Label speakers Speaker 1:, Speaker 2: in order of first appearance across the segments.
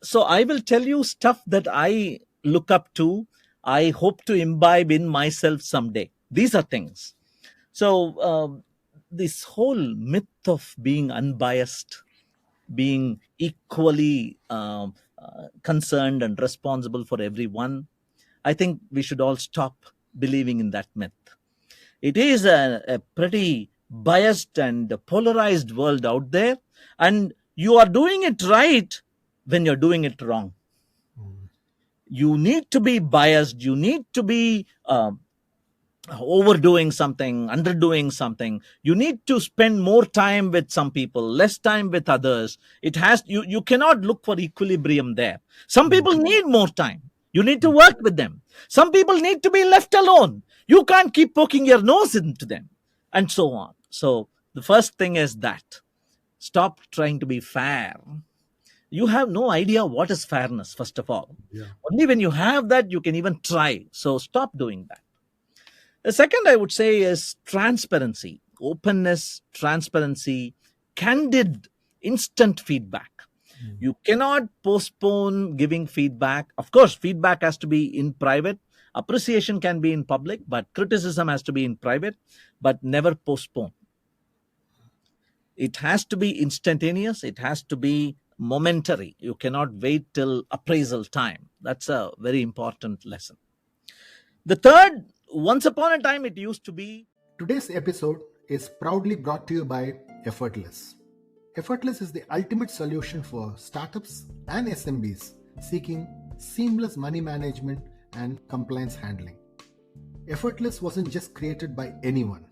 Speaker 1: So I will tell you stuff that I look up to, I hope to imbibe in myself someday. These are things. So this whole myth of being unbiased, being equally concerned and responsible for everyone, I think we should all stop believing in that myth. It is a pretty biased and polarized world out there, and you are doing it right when you're doing it wrong. You need to be biased, you need to be overdoing something, underdoing something. You need to spend more time with some people, less time with others. You cannot look for equilibrium there. Some people need more time, you need to work with them. Some people need to be left alone, you can't keep poking your nose into them, and so on. So the first thing is that stop trying to be fair. You have no idea what is fairness, first of all. Only when you have that you can even try. So stop doing that. The second I would say is transparency, openness, transparency, candid, instant feedback. You cannot postpone giving feedback. Of course, feedback has to be in private. Appreciation can be in public, but criticism has to be in private, but never postpone. It has to be instantaneous. It has to be momentary. You cannot wait till appraisal time. That's a very important lesson. The third, once upon a time, it used to be.
Speaker 2: Today's episode is proudly brought to you by Effortless. Effortless is the ultimate solution for startups and SMBs seeking seamless money management and compliance handling. Effortless wasn't just created by anyone.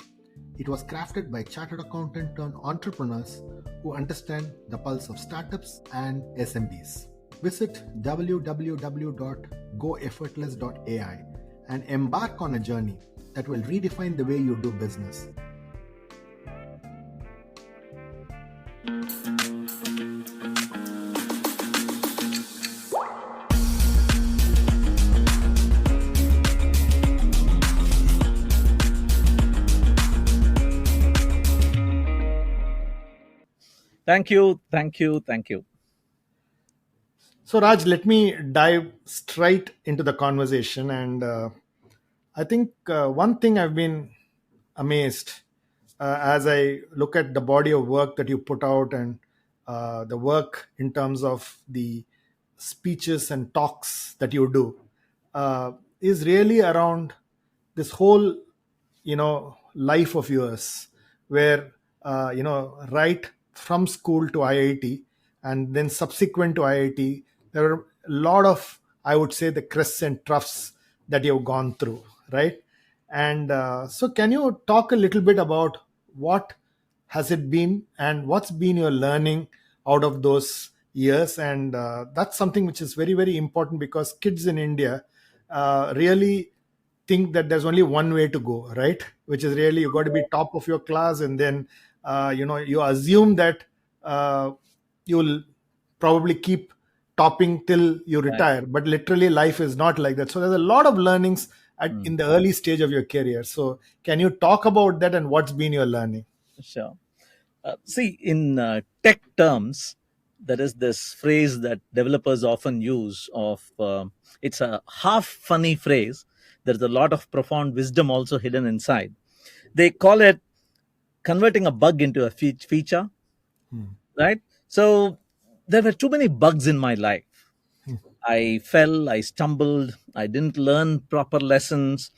Speaker 2: It was crafted by chartered accountant turned entrepreneurs who understand the pulse of startups and SMBs. Visit www.goeffortless.ai and embark on a journey that will redefine the way you do business.
Speaker 1: Thank you, thank you, thank you.
Speaker 3: So, Raj, let me dive straight into the conversation. And I think one thing I've been amazed as I look at the body of work that you put out and the work in terms of the speeches and talks that you do is really around this whole, life of yours, where, right from school to IIT and then subsequent to IIT, there are a lot of, I would say, the crests and troughs that you've gone through, right? And so can you talk a little bit about what has it been and what's been your learning out of those years? And that's something which is very, very important because kids in India really think that there's only one way to go, right? Which is really you got to be top of your class, and then you assume that you'll probably keep topping till you retire. Right. But literally life is not like that. So there's a lot of learnings in the early stage of your career. So can you talk about that and what's been your learning?
Speaker 1: Sure. See, in tech terms, there is this phrase that developers often use of, it's a half funny phrase. There's a lot of profound wisdom also hidden inside. They call it converting a bug into a feature, right? So there were too many bugs in my life. I fell, I stumbled, I didn't learn proper lessons,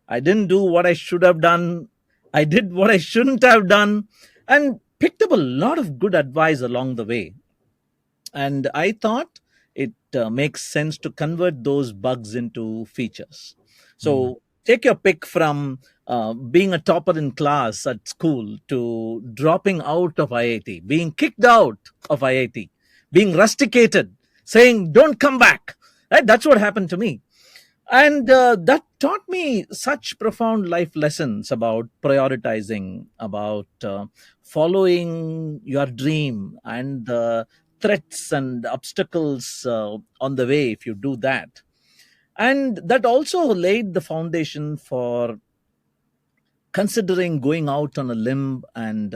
Speaker 1: I didn't do what I should have done, I did what I shouldn't have done, and picked up a lot of good advice along the way. And I thought it makes sense to convert those bugs into features. So take your pick from being a topper in class at school to dropping out of IIT, being kicked out of IIT, being rusticated, saying, don't come back. Right? That's what happened to me. And that taught me such profound life lessons about prioritizing, about following your dream, and the threats and obstacles on the way if you do that. And that also laid the foundation for considering going out on a limb and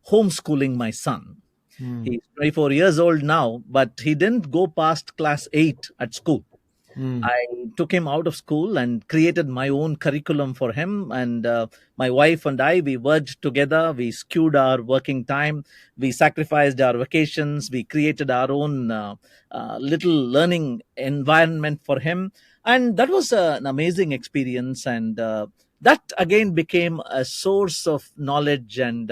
Speaker 1: homeschooling my son.
Speaker 3: mm,
Speaker 1: He's 24 years old now, but he didn't go past class 8 at school.
Speaker 3: mm,
Speaker 1: I took him out of school and created my own curriculum for him. And my wife and I, we worked together. We skewed our working time. We sacrificed our vacations. We created our own little learning environment for him. And that was an amazing experience. And that again became a source of knowledge and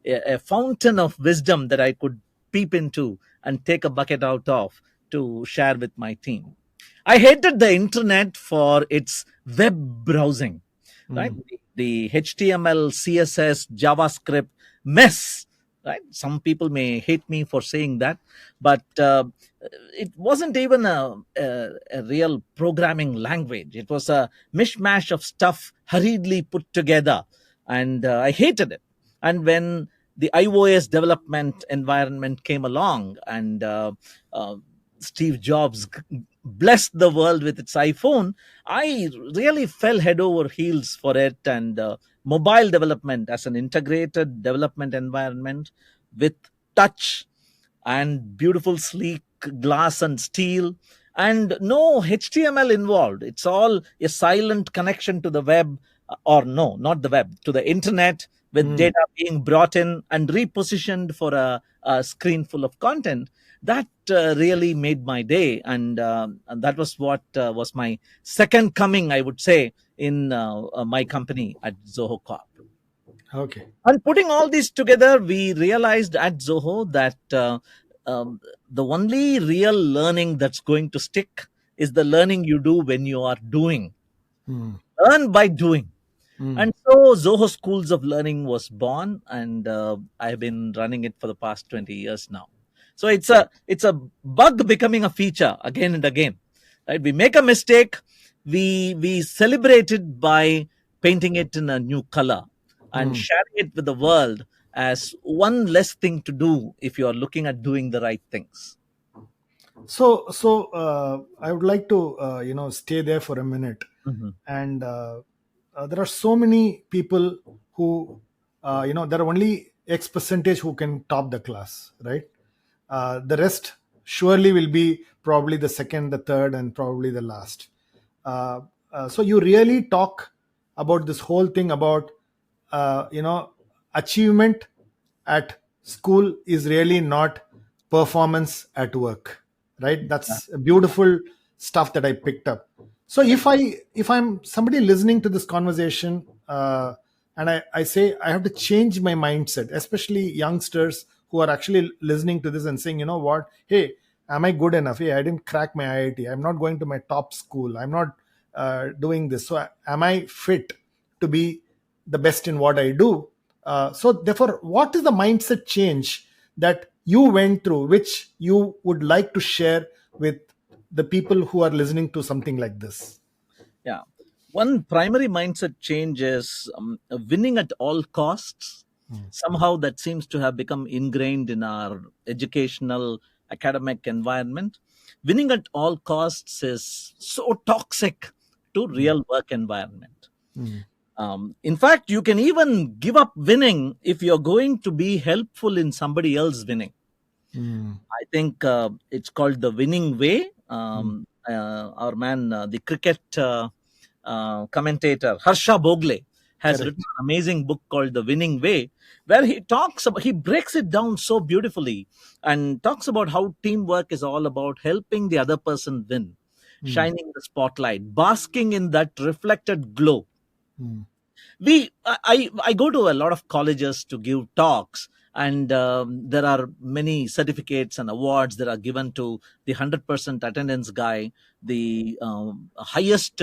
Speaker 1: a fountain of wisdom that I could peep into and take a bucket out of to share with my team. I hated the internet for its web browsing, right?
Speaker 3: mm.
Speaker 1: The HTML, CSS, JavaScript mess, right? Some people may hate me for saying that, but it wasn't even a real programming language. It was a mishmash of stuff hurriedly put together, and I hated it. And when the iOS development environment came along, and uh, Steve Jobs blessed the world with its iPhone, I really fell head over heels for it. And mobile development as an integrated development environment with touch and beautiful, sleek glass and steel, and no HTML involved. It's all a silent connection to the web, or no, not the web, to the internet, with
Speaker 3: Mm.
Speaker 1: data being brought in and repositioned for a screen full of content. That really made my day. And that was what was my second coming, I would say, in my company at Zoho Corp.
Speaker 3: Okay.
Speaker 1: And putting all this together, we realized at Zoho that um, the only real learning that's going to stick is the learning you do when you are doing.
Speaker 3: Mm,
Speaker 1: Learn by doing.
Speaker 3: mm.
Speaker 1: And so Zoho Schools of Learning was born, and I've been running it for the past 20 years now. So it's a bug becoming a feature again and again. Right? We make a mistake, we celebrate it by painting it in a new color and
Speaker 3: Mm.
Speaker 1: sharing it with the world as one less thing to do if you are looking at doing the right things.
Speaker 3: So I would like to stay there for a minute.
Speaker 1: Mhm.
Speaker 3: And there are so many people who there are only X percentage who can top the class, right? The rest surely will be probably the second, the third, and probably the last. uh, so you really talk about this whole thing about achievement at school is really not performance at work, right? That's beautiful stuff that I picked up. So if I'm somebody listening to this conversation, and I say I have to change my mindset, especially youngsters who are actually listening to this and saying, you know what, hey, am I good enough? Hey, I didn't crack my IIT, I'm not going to my top school, I'm not doing this, so am I fit to be the best in what I do? So therefore, what is the mindset change that you went through, which you would like to share with the people who are listening to something like this?
Speaker 1: Yeah. One primary mindset change is winning at all costs.
Speaker 3: Mm,
Speaker 1: Somehow that seems to have become ingrained in our educational academic environment. Winning at all costs is so toxic to
Speaker 3: mm,
Speaker 1: real work environment.
Speaker 3: mm,
Speaker 1: In fact, you can even give up winning if you're going to be helpful in somebody else winning.
Speaker 3: mm,
Speaker 1: I think it's called The Winning Way.
Speaker 3: mm.
Speaker 1: Our man, the cricket commentator, Harsha Bogle, has written
Speaker 3: Correct.
Speaker 1: an amazing book called The Winning Way, where he talks about, he breaks it down so beautifully and talks about how teamwork is all about helping the other person win,
Speaker 3: Mm,
Speaker 1: shining the spotlight, basking in that reflected glow.
Speaker 3: mm,
Speaker 1: I go to a lot of colleges to give talks, and there are many certificates and awards that are given to the 100% attendance guy, the highest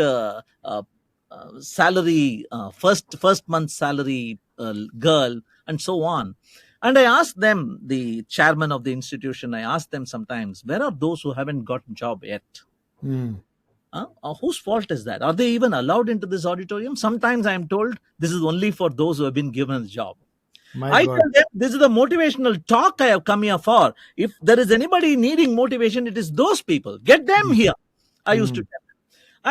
Speaker 1: salary, first month salary girl, and so on. And I ask them, the chairman of the institution, I ask them sometimes, where are those who haven't got a job yet?
Speaker 3: mm.
Speaker 1: Whose fault is that? Are they even allowed into this auditorium? Sometimes I am told this is only for those who have been given a job.
Speaker 3: My
Speaker 1: I
Speaker 3: God.
Speaker 1: tell them this is the motivational talk I have come here for. If there is anybody needing motivation, it is those people. Get them
Speaker 3: Mm,
Speaker 1: here. I used to
Speaker 3: mm,
Speaker 1: tell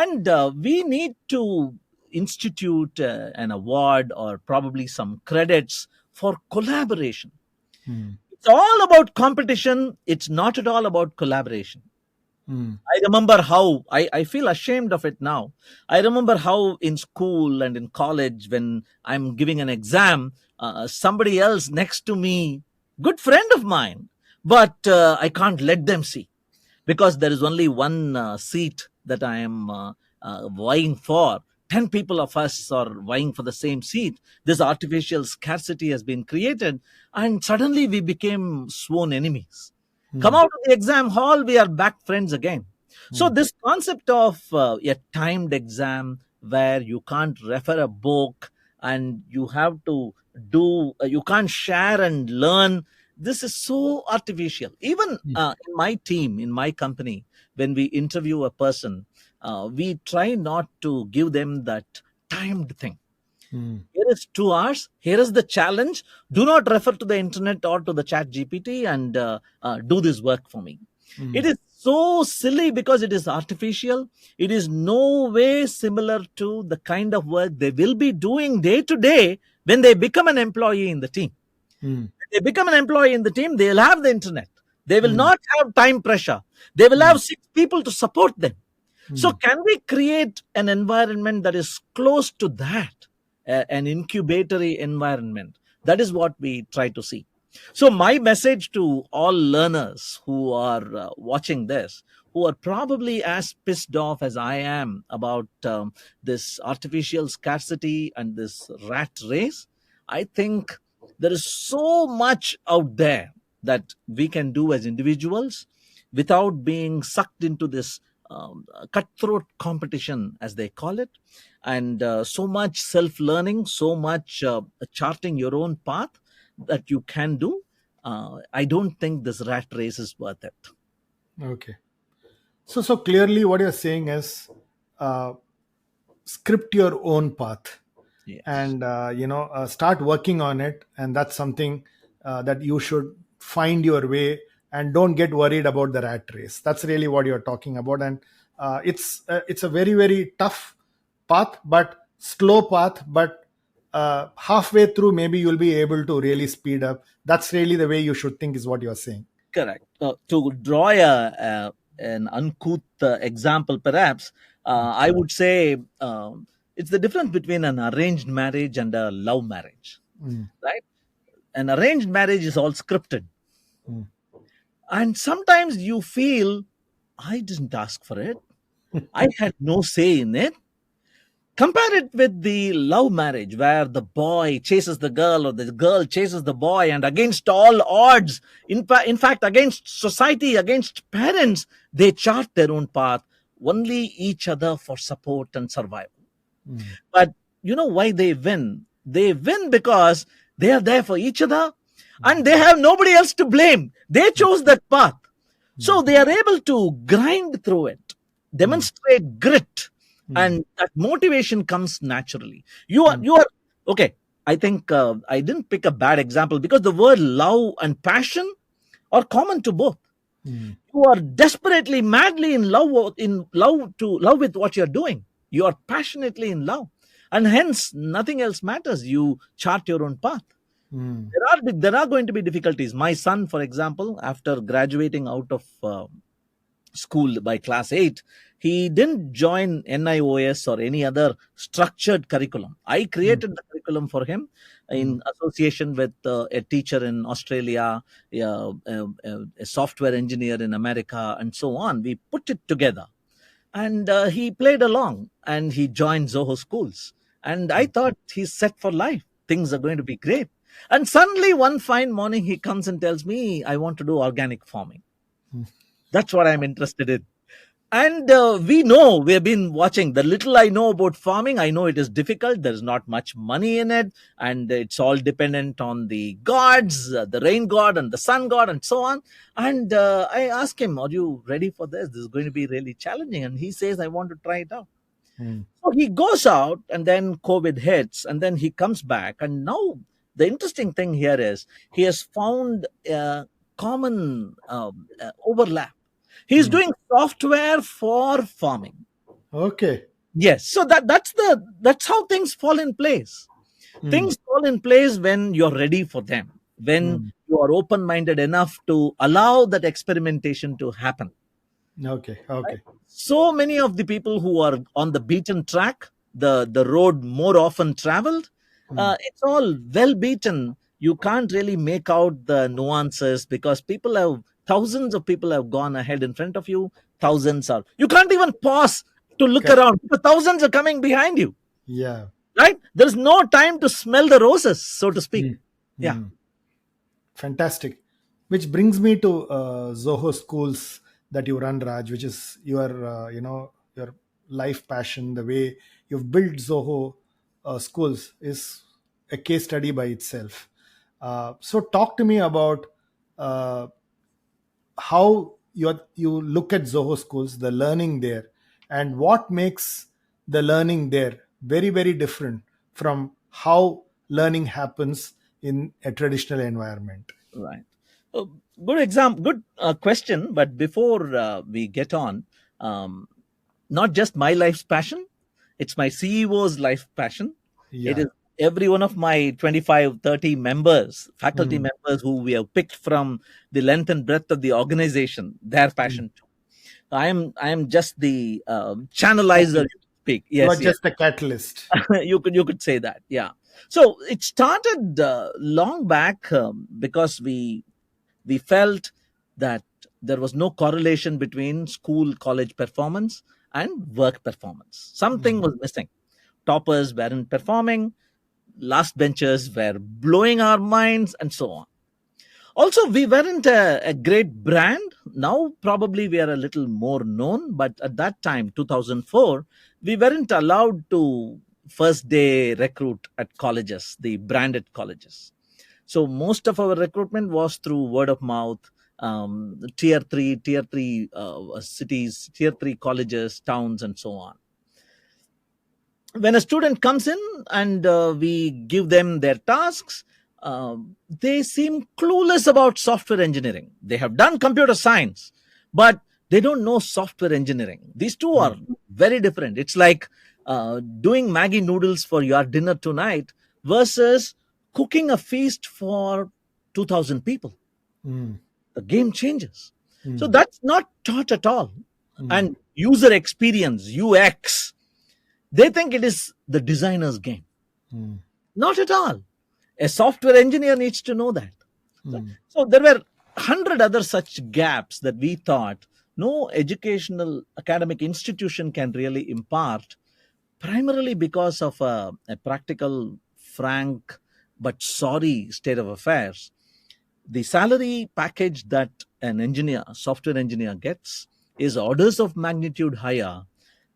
Speaker 1: them. And we need to institute an award or probably some credits for collaboration.
Speaker 3: mm,
Speaker 1: it's all about competition. It's not at all about collaboration.
Speaker 3: Mm.
Speaker 1: I remember how I feel ashamed of it now. I remember how in school and in college, when I'm giving an exam, somebody else next to me, good friend of mine, but I can't let them see because there is only one seat that I am vying for. 10 people of us are vying for the same seat. This artificial scarcity has been created, and suddenly we became sworn enemies. Come
Speaker 3: Mm.
Speaker 1: out of the exam hall, we are back friends again. So,
Speaker 3: Mm.
Speaker 1: this concept of a timed exam where you can't refer a book and you have to you can't share and learn, this is so artificial. Even
Speaker 3: Mm.
Speaker 1: in my team, in my company, when we interview a person, we try not to give them that timed thing.
Speaker 3: Mm.
Speaker 1: Here is 2 hours. Here is the challenge. Do not refer to the internet or to the chat GPT and do this work for me. It
Speaker 3: Mm.
Speaker 1: is so silly because it is artificial. It is no way similar to the kind of work they will be doing day to day when they become an employee in the team.
Speaker 3: Mm.
Speaker 1: They become an employee in the team, they'll have the internet. They will
Speaker 3: Mm.
Speaker 1: not have time pressure. They will
Speaker 3: Mm.
Speaker 1: have 6 people to support them. So,
Speaker 3: Mm.
Speaker 1: can we create an environment that is close to that, an incubatory environment? That is what we try to see. So, my message to all learners who are watching this, who are probably as pissed off as I am about this artificial scarcity and this rat race, I think there is so much out there that we can do as individuals without being sucked into this cutthroat competition, as they call it, and so much self learning, so much charting your own path that you can do. I don't think this rat race is worth it.
Speaker 3: Okay. So clearly, what you're saying is, uh, script your own path,
Speaker 1: Yes,
Speaker 3: and start working on it, and that's something that you should find your way, and don't get worried about the rat race. That's really what you're talking about. And it's a very, very tough path, but slow path, but halfway through maybe you'll be able to really speed up. That's really the way you should think, is what you're saying.
Speaker 1: correct. To draw an uncouth example, perhaps, I would say it's the difference between an arranged marriage and a love marriage,
Speaker 3: Mm.
Speaker 1: right? An arranged marriage is all scripted.
Speaker 3: Mm.
Speaker 1: And sometimes you feel, I didn't ask for it. I had no say in it. Compare it with the love marriage where the boy chases the girl or the girl chases the boy, and against all odds, in fact, against society, against parents, they chart their own path, only each other for support and survival.
Speaker 3: Mm.
Speaker 1: But you know why they win? They win because they are there for each other and they have nobody else to blame. They chose that path. So
Speaker 3: Mm.
Speaker 1: they are able to grind through it,
Speaker 3: Mm.
Speaker 1: demonstrate grit,
Speaker 3: Mm.
Speaker 1: and that motivation comes naturally.
Speaker 3: Mm.
Speaker 1: You are okay. I think I didn't pick a bad example because the word love and passion are common to both.
Speaker 3: Mm.
Speaker 1: You are desperately, madly in love to love with what you're doing. You are passionately in love, and hence nothing else matters. You chart your own path.
Speaker 3: Mm.
Speaker 1: There are going to be difficulties. My son, for example, after graduating out of school by class 8, he didn't join NIOS or any other structured curriculum. I
Speaker 3: Mm.
Speaker 1: created the curriculum for him
Speaker 3: Mm.
Speaker 1: in association with a teacher in Australia, a software engineer in America, and so on. We put it together, and he played along and he joined Zoho schools. And I thought he's set for life. Things are going to be great. And suddenly, one fine morning, he comes and tells me, I want to do organic farming.
Speaker 3: Mm.
Speaker 1: That's what I'm interested in. And we know, we have been watching. The little I know about farming, I know it is difficult. There's not much money in it. And it's all dependent on the gods, the rain god and the sun god, and so on. And I ask him, are you ready for this? This is going to be really challenging. And he says, I want to try it out.
Speaker 3: Mm.
Speaker 1: So he goes out, and then COVID hits, and then he comes back. And now the interesting thing here is he has found a common overlap. He's
Speaker 3: Mm.
Speaker 1: doing software for farming.
Speaker 3: Okay.
Speaker 1: Yes, so that's how things fall in place.
Speaker 3: Mm.
Speaker 1: Things fall in place when you're ready for them, when
Speaker 3: Mm.
Speaker 1: you are open minded enough to allow that experimentation to happen.
Speaker 3: Okay.
Speaker 1: Right?
Speaker 3: Okay.
Speaker 1: So many of the people who are on the beaten track, the road more often traveled,
Speaker 3: Mm.
Speaker 1: it's all well beaten. You can't really make out the nuances because thousands of people have gone ahead in front of you. Thousands are, you can't even pause to look
Speaker 3: Correct.
Speaker 1: around because thousands are coming behind you.
Speaker 3: Yeah.
Speaker 1: Right? There's no time to smell the roses, so to speak.
Speaker 3: Mm.
Speaker 1: Yeah.
Speaker 3: Mm. Fantastic. Which brings me to Zoho Schools that you run, Raj, which is your, your life passion. The way you've built Zoho Schools is a case study by itself. So, talk to me about uh, how you look at Zoho Schools, the learning there, and what makes the learning there very, very different from how learning happens in a traditional environment.
Speaker 1: Right. Oh, good exam. Good question. But before we get on, um, not just my life's passion, it's my CEO's life passion. It
Speaker 3: Yeah.
Speaker 1: is every one of my 25, 30 members, faculty
Speaker 3: Mm,
Speaker 1: members who we have picked from the length and breadth of the organization, their
Speaker 3: mm.
Speaker 1: passion too. I am just the channelizer,
Speaker 3: Catalyst.
Speaker 1: you speak.
Speaker 3: You are
Speaker 1: Yes, yes.
Speaker 3: just a catalyst.
Speaker 1: You could say that. Yeah. So it started long back because we felt that there was no correlation between school college performance and work performance. Something
Speaker 3: Mm,
Speaker 1: was missing. Toppers weren't performing, last benchers were blowing our minds, and so on. Also, we weren't a great brand. Now probably we are a little more known, but at that time 2004 we weren't allowed to first day recruit at colleges, the branded colleges. So most of our recruitment was through word of mouth, tier 3 cities, tier 3 colleges, towns, and so on. When a student comes in and we give them their tasks, they seem clueless about software engineering. They have done computer science, but they don't know software engineering. These two
Speaker 3: mm,
Speaker 1: are very different. It's like doing Maggie noodles for your dinner tonight versus cooking a feast for 2,000 people.
Speaker 3: mm,
Speaker 1: The game changes. So
Speaker 3: mm,
Speaker 1: that's not taught at all.
Speaker 3: mm,
Speaker 1: And user experience, UX, they think it is the designer's game.
Speaker 3: mm,
Speaker 1: Not at all. A software engineer needs to know that. So,
Speaker 3: mm,
Speaker 1: so there were 100 other such gaps that we thought no educational academic institution can really impart, primarily because of a practical, frank, but sorry state of affairs. The salary package that an engineer, software engineer gets is orders of magnitude higher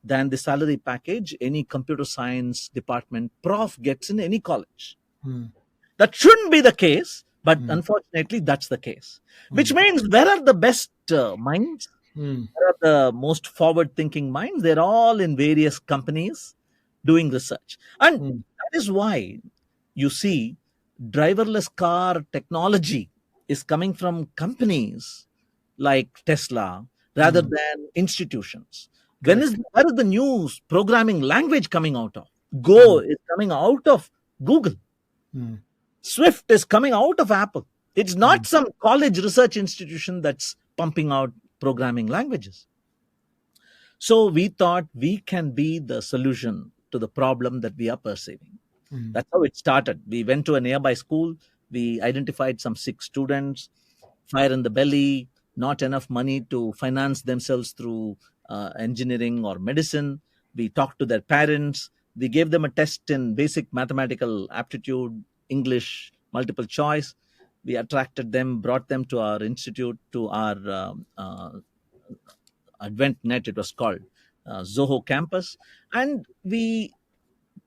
Speaker 1: than the salary package any computer science department prof gets in any college.
Speaker 3: mm,
Speaker 1: That shouldn't be the case, but
Speaker 3: mm,
Speaker 1: unfortunately, that's the case. Which
Speaker 3: mm,
Speaker 1: means where are the best minds?
Speaker 3: mm,
Speaker 1: Where are the most forward thinking minds? They're all in various companies doing research. And
Speaker 3: mm,
Speaker 1: that is why you see driverless car technology is coming from companies like Tesla rather
Speaker 3: mm.
Speaker 1: than institutions.
Speaker 3: Correct.
Speaker 1: Where is the new programming language coming out of? Go
Speaker 3: Mm,
Speaker 1: is coming out of Google.
Speaker 3: mm,
Speaker 1: Swift is coming out of Apple. It's not
Speaker 3: mm,
Speaker 1: some college research institution that's pumping out programming languages. So we thought we can be the solution to the problem that we are perceiving.
Speaker 3: mm,
Speaker 1: That's how it started. We went to a nearby school. We identified some sick students, fire in the belly, not enough money to finance themselves through engineering or medicine. We talked to their parents. We gave them a test in basic mathematical aptitude, English, multiple choice. We attracted them, brought them to our institute, to our AdventNet, it was called, Zoho campus. And we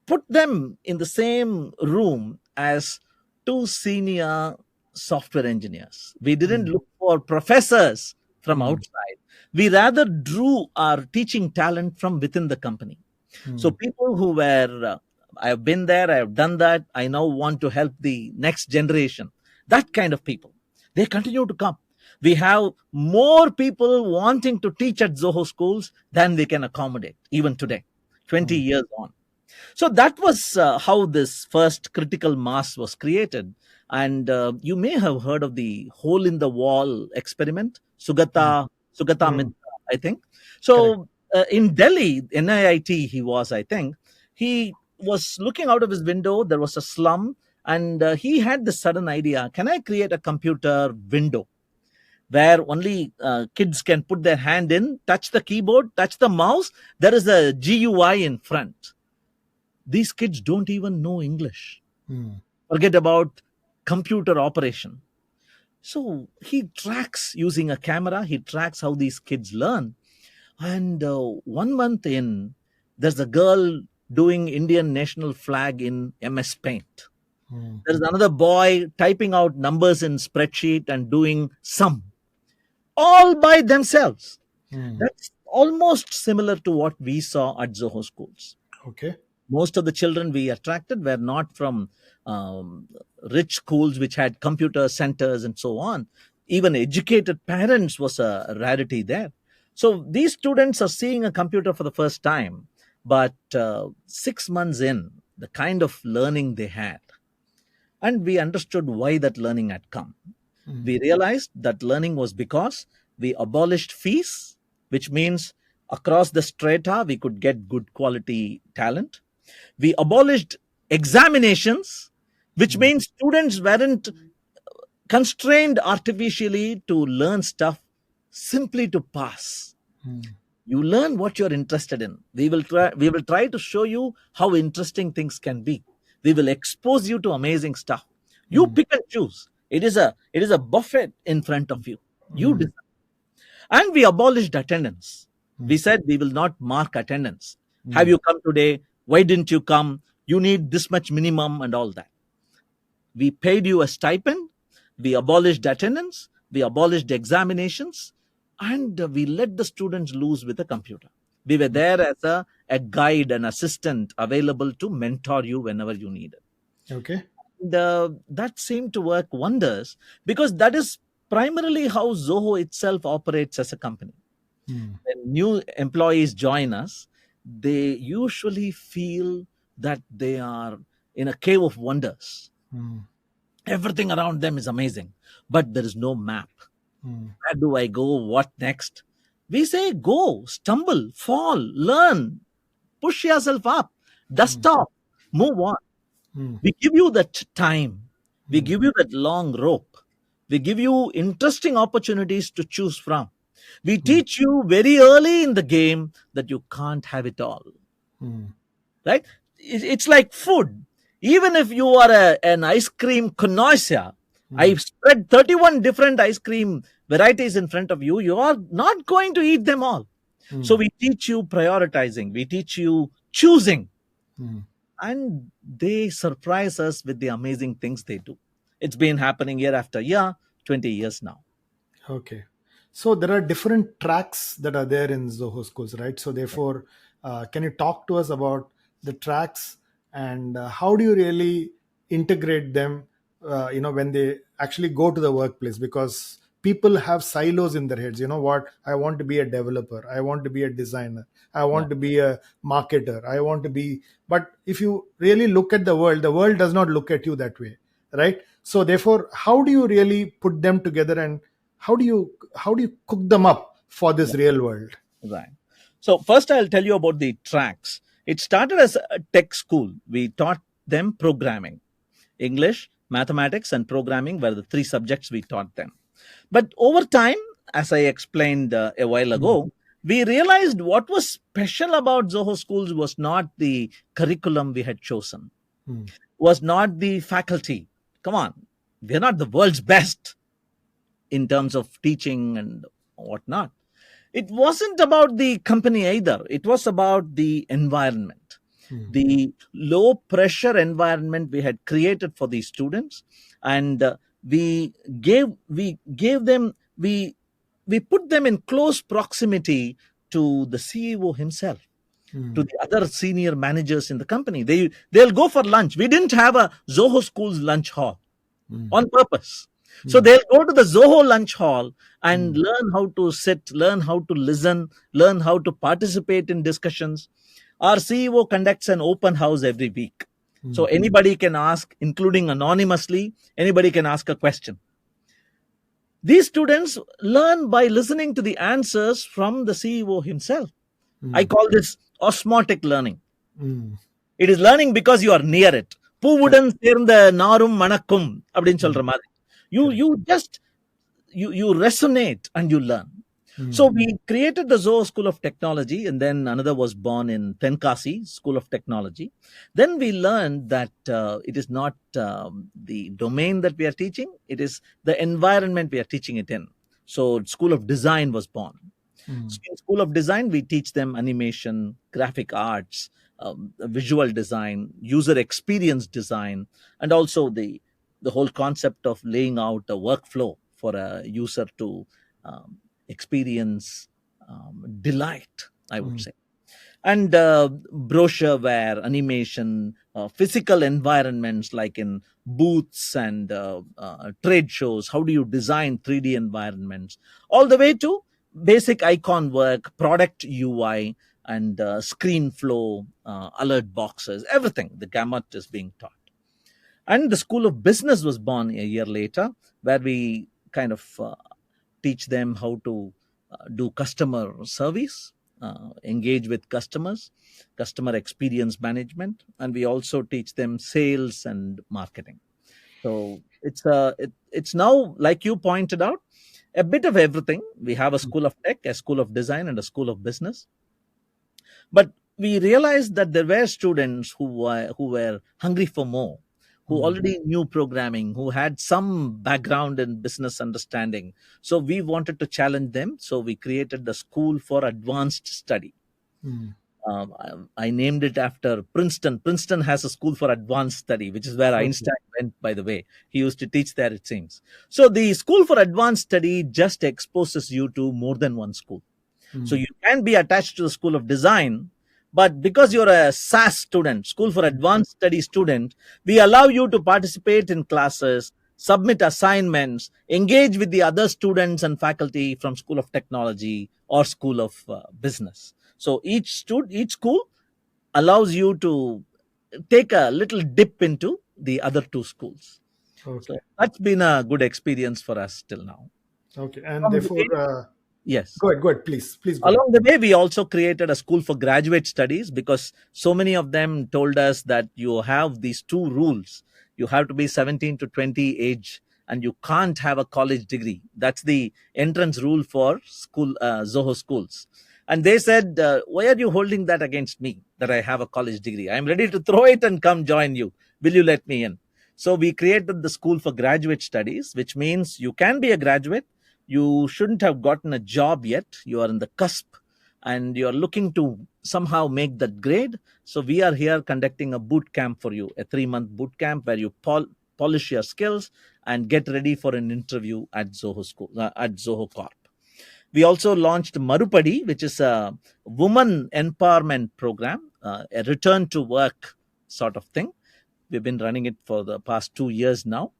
Speaker 1: put them in the same room as two senior software engineers. We didn't
Speaker 3: mm,
Speaker 1: look for professors from
Speaker 3: mm,
Speaker 1: outside. We rather drew our teaching talent from within the company. So
Speaker 3: mm,
Speaker 1: people who were, I have been there, I have done that, I now want to help the next generation. That kind of people, they continue to come. We have more people wanting to teach at Zoho schools than we can accommodate, even today, 20 years on. So that was how this first critical mass was created. And you may have heard of the hole in the wall experiment,
Speaker 3: Mm.
Speaker 1: Sugata
Speaker 3: Mm.
Speaker 1: Mitra, I think.
Speaker 3: Correct.
Speaker 1: So in Delhi, NIIT, he was, I think, he was looking out of his window. There was a slum, and he had this sudden idea: can I create a computer window where only kids can put their hand in, touch the keyboard, touch the mouse? There is a GUI in front. These kids don't even know English.
Speaker 3: Mm.
Speaker 1: Forget about computer operation. So he tracks using a camera, he tracks how these kids learn. And 1 month in, there's a girl doing Indian national flag in MS Paint.
Speaker 3: Mm.
Speaker 1: There's another boy typing out numbers in spreadsheet and doing sum, all by themselves.
Speaker 3: Mm.
Speaker 1: That's almost similar to what we saw at Zoho schools.
Speaker 3: Okay.
Speaker 1: Most of the children we attracted were not from um, rich schools which had computer centers and so on. Even educated parents was a rarity there. So these students are seeing a computer for the first time, but 6 months in, the kind of learning they had, and we understood why that learning had come.
Speaker 3: Mm.
Speaker 1: We realized that learning was because we abolished fees, which means across the strata we could get good quality talent. We abolished examinations, which
Speaker 3: Mm.
Speaker 1: means students weren't constrained artificially to learn stuff simply to pass.
Speaker 3: Mm.
Speaker 1: You learn what you're interested in. We will try to show you how interesting things can be. We will expose you to amazing stuff. You
Speaker 3: Mm.
Speaker 1: pick and choose. It is a buffet in front of you. You
Speaker 3: Mm.
Speaker 1: decide. And we abolished attendance. We
Speaker 3: Mm.
Speaker 1: said we will not mark attendance. Have
Speaker 3: Mm.
Speaker 1: you come today? Why didn't you come? You need this much minimum and all that. We paid you a stipend. We abolished attendance. We abolished examinations. And we let the students loose with a computer. We were there as a guide, an assistant available to mentor you whenever you need it.
Speaker 3: Okay.
Speaker 1: That seemed to work wonders because that is primarily how Zoho itself operates as a company.
Speaker 3: Mm.
Speaker 1: When new employees join us, they usually feel that they are in a cave of wonders.
Speaker 3: Mm.
Speaker 1: Everything around them is amazing, but there is no map.
Speaker 3: Mm.
Speaker 1: Where do I go? What next? We say go, stumble, fall, learn, push yourself up, dust
Speaker 3: Mm.
Speaker 1: off, move on.
Speaker 3: Mm.
Speaker 1: We give you that time. We
Speaker 3: Mm.
Speaker 1: give you that long rope. We give you interesting opportunities to choose from. We
Speaker 3: Mm.
Speaker 1: teach you very early in the game that you can't have it all,
Speaker 3: Mm.
Speaker 1: right? It's like food. Even if you are an ice cream connoisseur,
Speaker 3: Mm.
Speaker 1: I've spread 31 different ice cream varieties in front of you. You are not going to eat them all. So
Speaker 3: Mm.
Speaker 1: we teach you prioritizing, we teach you choosing,
Speaker 3: Mm.
Speaker 1: and they surprise us with the amazing things they do. It's been happening year after year, 20 years now.
Speaker 3: Okay. So there are different tracks that are there in Zoho schools, right? So therefore, can you talk to us about the tracks and how do you really integrate them? When they actually go to the workplace, because people have silos in their heads. You know what? I want to be a developer. I want to be a designer. I
Speaker 1: Yeah,
Speaker 3: want to be a marketer. I want to be. But if you really look at the world does not look at you that way, right? So therefore, how do you really put them together and how do you cook them up for this
Speaker 1: yeah,
Speaker 3: real world?
Speaker 1: right. So first I'll tell you about the tracks. It started as a tech school. We taught them programming. English, mathematics, and programming were the three subjects we taught them. But over time, as I explained a while
Speaker 3: Mm.
Speaker 1: ago, we realized what was special about Zoho schools was not the curriculum we had chosen,
Speaker 3: Mm.
Speaker 1: was not the faculty. Come on, we're not the world's best in terms of teaching and whatnot. It wasn't about the company either. It was about the environment,
Speaker 3: Mm.
Speaker 1: the low pressure environment we had created for these students, and we gave them we put them in close proximity to the CEO himself, to
Speaker 3: Mm.
Speaker 1: the other senior managers in the company. They'll go for lunch. We didn't have a Zoho Schools lunch hall
Speaker 3: Mm.
Speaker 1: on purpose. So
Speaker 3: Mm.
Speaker 1: they'll go to the Zoho lunch hall and
Speaker 3: Mm.
Speaker 1: learn how to sit, learn how to listen, learn how to participate in discussions. Our CEO conducts an open house every week. So anybody can ask, including anonymously, anybody can ask a question. These students learn by listening to the answers from the CEO himself. I call this osmotic learning.
Speaker 3: Mm.
Speaker 1: It is learning because you are near it.
Speaker 3: Correct.
Speaker 1: பூவுடன் சேர்ந்த நாரும் மணக்கும் அப்படின்னு சொல்ற
Speaker 3: Mm.
Speaker 1: மாதிரி. You
Speaker 3: Correct.
Speaker 1: just you resonate and you learn. So we created the Zoho School of Technology, and then another was born in Tenkasi School of Technology. Then we learned that it is not the domain that we are teaching; it is the environment we are teaching it in. So School of Design was born. So in School of Design, we teach them animation, graphic arts, visual design, user experience design, and also the whole concept of laying out a workflow for a user to um, experience delight, I would say. And brochureware, animation, physical environments like in booths and trade shows. How do you design 3D environments? All the way to basic icon work, product UI, and screen flow, alert boxes, everything. The gamut is being taught. And the School of Business was born a year later, where we kind of teach them how to do customer service, engage with customers, customer experience management, and we also teach them sales and marketing. So it's now, like you pointed out, a bit of everything. We have a school of tech, a school of design, and a school of business. But we realized that there were students who were hungry for more, who already knew programming, who had some background in business understanding. So we wanted to challenge them. So we created the School for Advanced Study. I named it after Princeton. Princeton has a school for advanced study, which is where
Speaker 3: Okay.
Speaker 1: Einstein went, by the way. He used to teach there, it seems. So the School for Advanced Study just exposes you to more than one school. So you can be attached to the School of Design, but because you're a SAS student, School for Advanced Study student, we allow you to participate in classes, submit assignments, engage with the other students and faculty from School of Technology or School of Business. So each school allows you to take a little dip into the other two schools.
Speaker 3: Okay.
Speaker 1: So that's been a good experience for us till now.
Speaker 3: Okay. And
Speaker 1: Along the
Speaker 3: therefore,
Speaker 1: way, yes.
Speaker 3: go ahead. Go ahead. Please go ahead.
Speaker 1: Along the way, we also created a school for graduate studies because so many of them told us that you have these two rules. You have to be 17 to 20 age and you can't have a college degree. That's the entrance rule for Zoho schools. And they said, why are you holding that against me that I have a college degree? I'm ready to throw it and come join you. Will you let me in? So we created the School for Graduate Studies, which means you can be a graduate. You shouldn't have gotten a job yet. You are in the cusp and you're looking to somehow make that grade. So we are here conducting a boot camp for you, a 3-month boot camp where you polish your skills and get ready for an interview at Zoho School, at Zoho Corp. We also launched Marupadi, which is a woman empowerment program, a return to work sort of thing. We've been running it for the past 2 years now.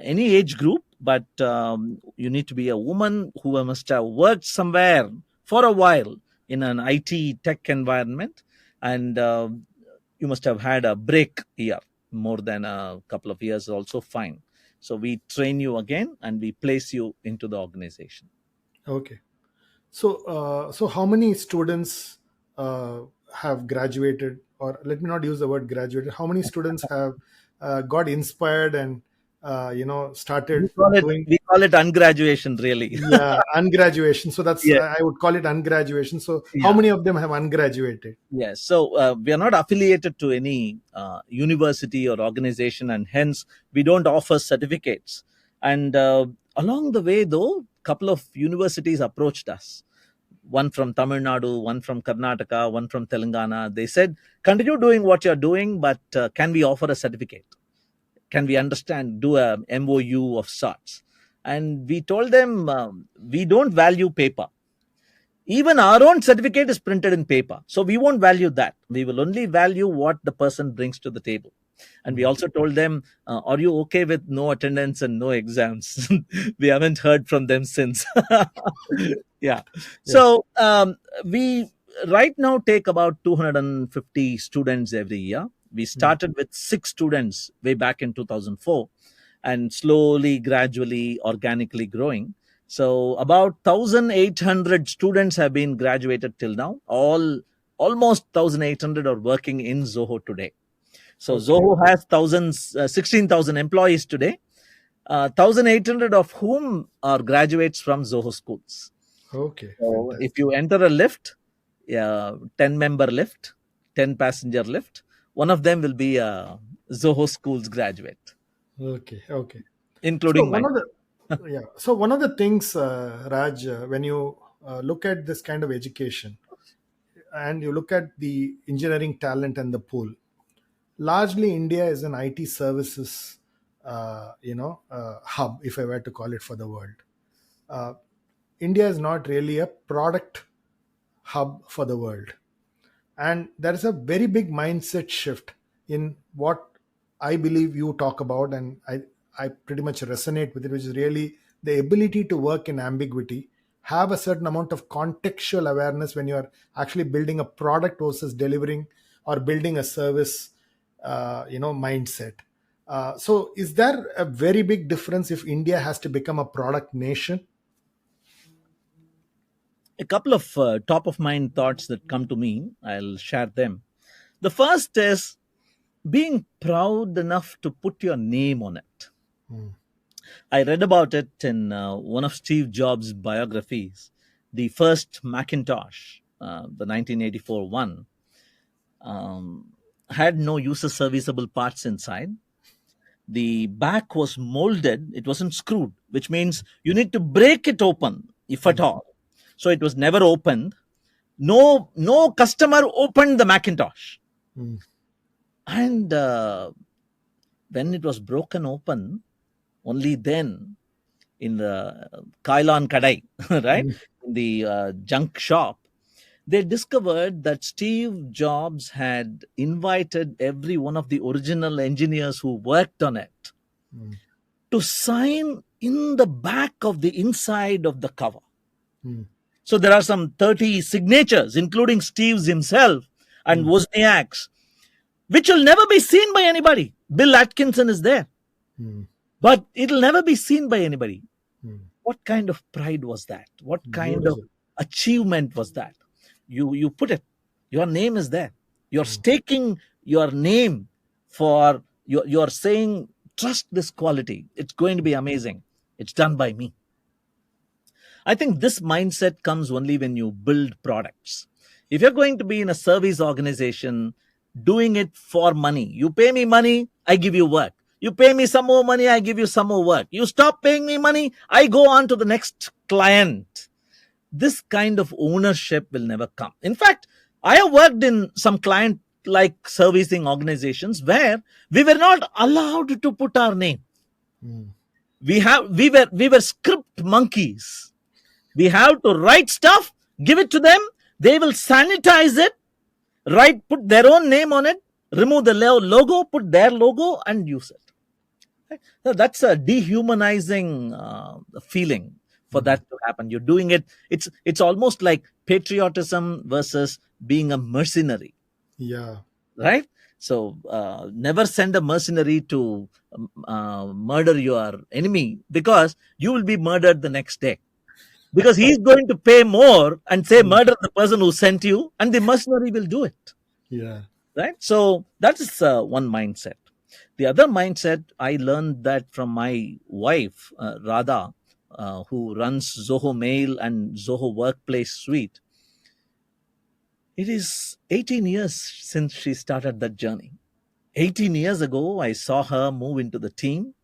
Speaker 1: Any age group, but you need to be a woman who must have worked somewhere for a while in an IT tech environment, and you must have had a break year, more than a couple of years, also fine. So we train you again and we place you into the organization.
Speaker 3: Okay. So how many students have graduated, or let me not use the word graduated. How many students have got inspired and started doing?
Speaker 1: We call it ungraduation, really.
Speaker 3: Yeah, ungraduation. So that's
Speaker 1: Yeah.
Speaker 3: I would call it ungraduation. So how
Speaker 1: Yeah.
Speaker 3: many of them have ungraduated?
Speaker 1: Yes. So we are not affiliated to any university or organization, and hence we don't offer certificates. And along the way, though, a couple of universities approached us. One from Tamil Nadu, one from Karnataka, one from Telangana. They said, continue doing what you're doing, but can we offer a certificate? Can we do a MOU of sorts? And we told them, we don't value paper. Even our own certificate is printed in paper. So we won't value that. We will only value what the person brings to the table. And we also told them, are you okay with no attendance and no exams? We haven't heard from them since. Yeah. So we right now take about 250 students every year. We
Speaker 3: mm.
Speaker 1: started with 6 students way back in 2004, and slowly, gradually, organically growing. So about 1,800 students have been graduated till now. Almost 1,800 are working in Zoho today. So
Speaker 3: Okay.
Speaker 1: Zoho has 16,000 employees today, 1,800 of whom are graduates from Zoho schools.
Speaker 3: Okay.
Speaker 1: So if
Speaker 3: Fantastic.
Speaker 1: you enter a lift, yeah, 10-member lift, 10-passenger lift, one of them will be a Zoho schools graduate,
Speaker 3: Okay. Okay. So
Speaker 1: including
Speaker 3: one
Speaker 1: mine.
Speaker 3: of the yeah. So one of the things, Raj, when you look at this kind of education and you look at the engineering talent and the pool, largely India is an IT services, hub, if I were to call it for the world. Uh, India is not really a product hub for the world. And there is a very big mindset shift in what I believe you talk about, and I pretty much resonate with it, which is really the ability to work in ambiguity, have a certain amount of contextual awareness when you are actually building a product versus delivering or building a service, mindset. So, is there a very big difference if India has to become a product nation?
Speaker 1: A couple of top of mind thoughts that come to me, I'll share them. The first is being proud enough to put your name on it.
Speaker 3: Mm,
Speaker 1: I read about it in one of Steve Jobs' biographies, the first Macintosh, the 1984 one, um, had no user serviceable parts inside. The back was molded, it wasn't screwed, which means you need to break it open, if at
Speaker 3: mm,
Speaker 1: all. So it was never opened. No customer opened the Macintosh.
Speaker 3: mm,
Speaker 1: And when it was broken open, only then in the Kailan Kadai, right?
Speaker 3: mm,
Speaker 1: In the junk shop, they discovered that Steve Jobs had invited every one of the original engineers who worked on it
Speaker 3: mm,
Speaker 1: to sign in the back of the inside of the cover.
Speaker 3: mm,
Speaker 1: So there are some 30 signatures, including Steve's himself and
Speaker 3: mm,
Speaker 1: Wozniak's, which will never be seen by anybody. Bill Atkinson is there,
Speaker 3: mm,
Speaker 1: but it'll never be seen by anybody.
Speaker 3: mm.
Speaker 1: What kind of pride was that? What kind of
Speaker 3: Beautiful.
Speaker 1: achievement was that? You put it, your name is there. You're
Speaker 3: Mm,
Speaker 1: staking your name for you're saying trust this quality. It's going to be amazing. It's done by me. I think this mindset comes only when you build products. If you're going to be in a service organization doing it for money, you pay me money, I give you work. You pay me some more money, I give you some more work. You stop paying me money, I go on to the next client. This kind of ownership will never come. In fact, I have worked in some client like servicing organizations where we were not allowed to put our name.
Speaker 3: mm,
Speaker 1: We were script monkeys. We have to write stuff, give it to them. They will sanitize it, put their own name on it, remove the logo, put their logo, and use it. Right? So that's a dehumanizing feeling for
Speaker 3: mm.
Speaker 1: that to happen. You're doing it. It's almost like patriotism versus being a mercenary,
Speaker 3: Yeah.
Speaker 1: right? So never send a mercenary to murder your enemy, because you will be murdered the next day, because he's going to pay more and say
Speaker 3: Mm,
Speaker 1: murder the person who sent you, and the mercenary will do it,
Speaker 3: yeah.
Speaker 1: right? So that is one mindset. The other mindset, I learned that from my wife, Radha, who runs Zoho Mail and Zoho Workplace Suite. It is 18 years since she started that journey. 18 years ago, I saw her move into the team.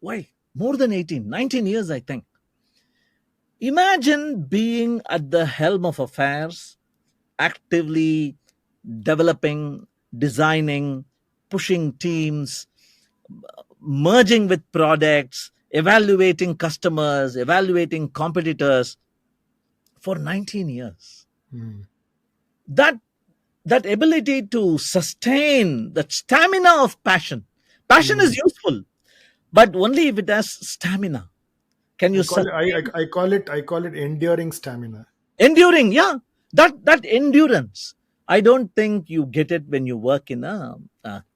Speaker 1: Why? More than 18, 19 years, I think. Imagine being at the helm of affairs, actively developing, designing, pushing teams, merging with products, evaluating customers, evaluating competitors for 19 years.
Speaker 3: Mm,
Speaker 1: That that ability to sustain that stamina of passion. Passion is
Speaker 3: mm.
Speaker 1: useful, but only if it has stamina. Can you
Speaker 3: I call it
Speaker 1: sustain
Speaker 3: I call it enduring stamina.
Speaker 1: enduring? Yeah, that endurance. I don't think you get it when you work in a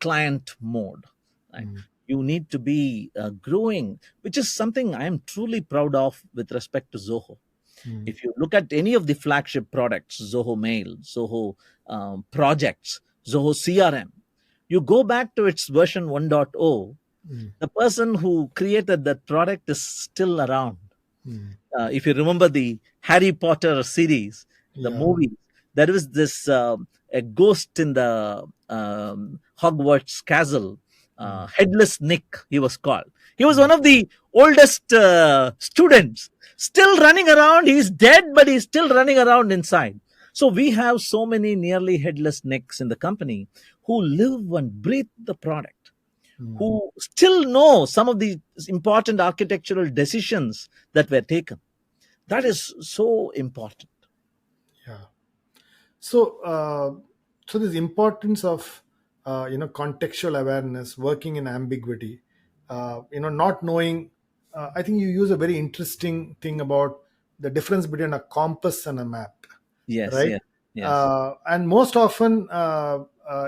Speaker 1: client mode, right?
Speaker 3: Mm,
Speaker 1: You need to be growing, which is something I am truly proud of with respect to Zoho.
Speaker 3: mm,
Speaker 1: If you look at any of the flagship products, Zoho Mail, Zoho Projects, Zoho CRM, you go back to its version 1.0,
Speaker 3: mm,
Speaker 1: the person who created that product is still around.
Speaker 3: mm.
Speaker 1: If you remember the Harry Potter series, the
Speaker 3: Yeah.
Speaker 1: movie, there was this a ghost in the Hogwarts castle,
Speaker 3: Mm,
Speaker 1: Headless Nick, he was called. He was one of the oldest students, still running around. He's dead, but he's still running around inside. So we have so many nearly headless Nicks in the company who live and breathe the product,
Speaker 3: mm.
Speaker 1: who still know some of the important architectural decisions that were taken. That is so important.
Speaker 3: Yeah. So, so this importance of contextual awareness, working in ambiguity, not knowing. I think you use a very interesting thing about the difference between a compass and a map,
Speaker 1: Yes,
Speaker 3: right?
Speaker 1: yes, yes,
Speaker 3: And most often,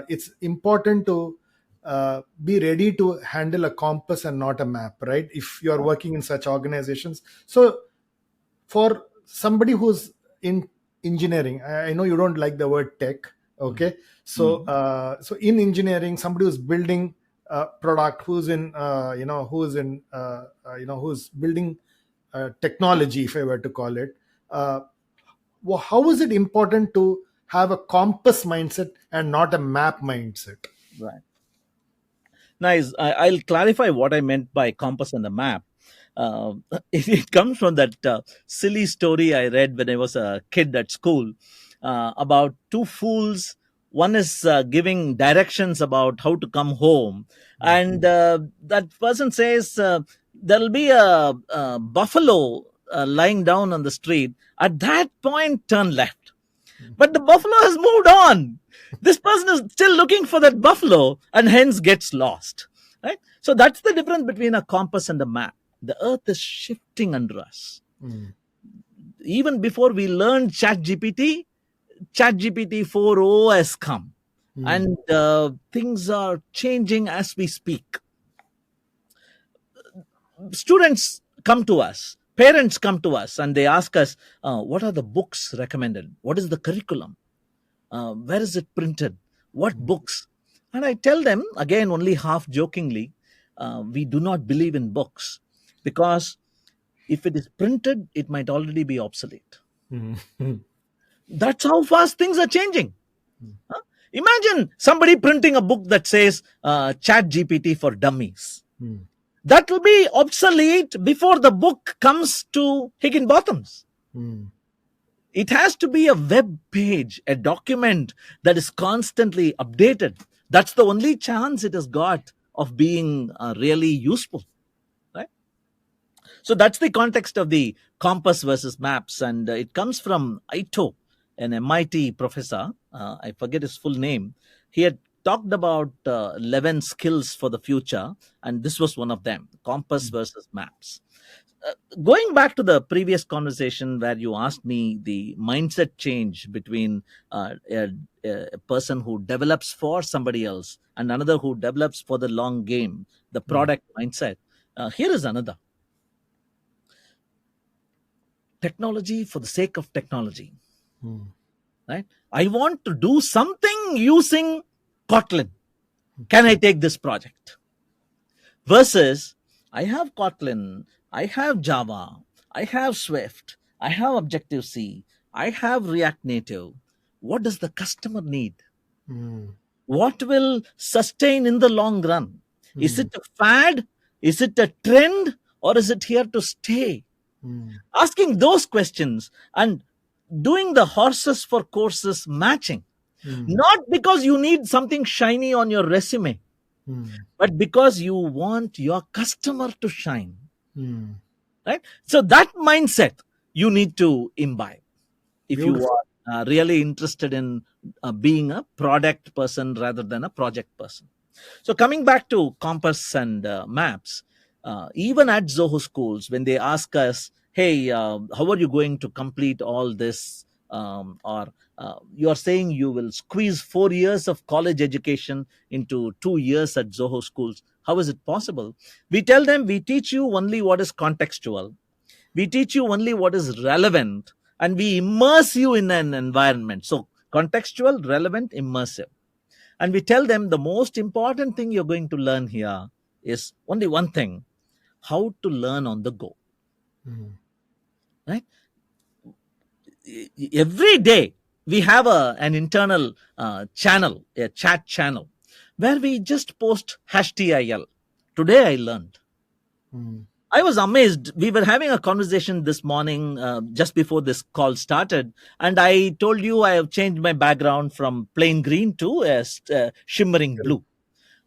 Speaker 3: it's important to be ready to handle a compass and not a map, right? If you are working in such organizations, so for somebody who's in engineering, I know you don't like the word tech, okay? So
Speaker 1: mm,
Speaker 3: so in engineering, somebody who's building a product, who's in who's building technology, if I were to call it, uh, how is it important to have a compass mindset and not a map mindset?
Speaker 1: right. Nice. I'll clarify what I meant by compass and the map. It comes from that silly story I read when I was a kid at school about two fools. One is giving directions about how to come home,
Speaker 3: Mm,
Speaker 1: and that person says there'll be a buffalo lying down on the street. At that point, turn left.
Speaker 3: mm,
Speaker 1: But the buffalo has moved on. This person is still looking for that buffalo and hence gets lost. Right? So that's the difference between a compass and a map. The earth is shifting under us.
Speaker 3: mm,
Speaker 1: Even before we learned ChatGPT 4.0 has come.
Speaker 3: mm,
Speaker 1: And things are changing as we speak. Students come to us, parents come to us, and they ask us, what are the books recommended? What is the curriculum? Where is it printed? What
Speaker 3: mm,
Speaker 1: books? And I tell them, again, only half jokingly, we do not believe in books because if it is printed, it might already be obsolete.
Speaker 3: mm, mm,
Speaker 1: That's how fast things are changing. Huh? Imagine somebody printing a book that says Chat GPT for Dummies.
Speaker 3: mm,
Speaker 1: That will be obsolete before the book comes to Higginbotham's.
Speaker 3: mm.
Speaker 1: It has to be a web page, a document that is constantly updated. That's the only chance it has got of being really useful, right? So that's the context of the compass versus maps, and it comes from Ito, an MIT professor. I forget his full name. He had talked about 11 skills for the future, and this was one of them: compass versus maps. Going back to the previous conversation where you asked me the mindset change between a person who develops for somebody else and another who develops for the long game, the
Speaker 3: Mm,
Speaker 1: product mindset. Here is another: technology for the sake of technology,
Speaker 3: mm,
Speaker 1: right? I want to do something using Kotlin. Can I take this project? Versus, I have Kotlin, I have Java, I have Swift, I have Objective C, I have React Native. What does the customer need?
Speaker 3: mm,
Speaker 1: What will sustain in the long run? Is
Speaker 3: mm,
Speaker 1: it a fad? Is it a trend? Or is it here to stay?
Speaker 3: mm,
Speaker 1: Asking those questions and doing the horses for courses matching.
Speaker 3: mm,
Speaker 1: Not because you need something shiny on your resume,
Speaker 3: mm,
Speaker 1: but because you want your customer to shine,
Speaker 3: mm.
Speaker 1: right? So that mindset you need to imbibe if you
Speaker 3: Beautiful.
Speaker 1: are really interested in being a product person rather than a project person. So coming back to compass and maps, even at Zoho schools, when they ask us, hey, how are you going to complete all this, or You are saying you will squeeze 4 years of college education into 2 years at Zoho schools. How is it possible? We tell them we teach you only what is contextual, we teach you only what is relevant, and we immerse you in an environment. So, contextual, relevant, immersive. And we tell them the most important thing you're going to learn here is only one thing: how to learn on the go.
Speaker 3: Mm.
Speaker 1: Right? Every day we have an internal channel, a chat channel, where we just post #TIL. Today I learned.
Speaker 3: Mm.
Speaker 1: I was amazed. We were having a conversation this morning just before this call started, and I told you I have changed my background from plain green to a shimmering
Speaker 3: Correct.
Speaker 1: blue.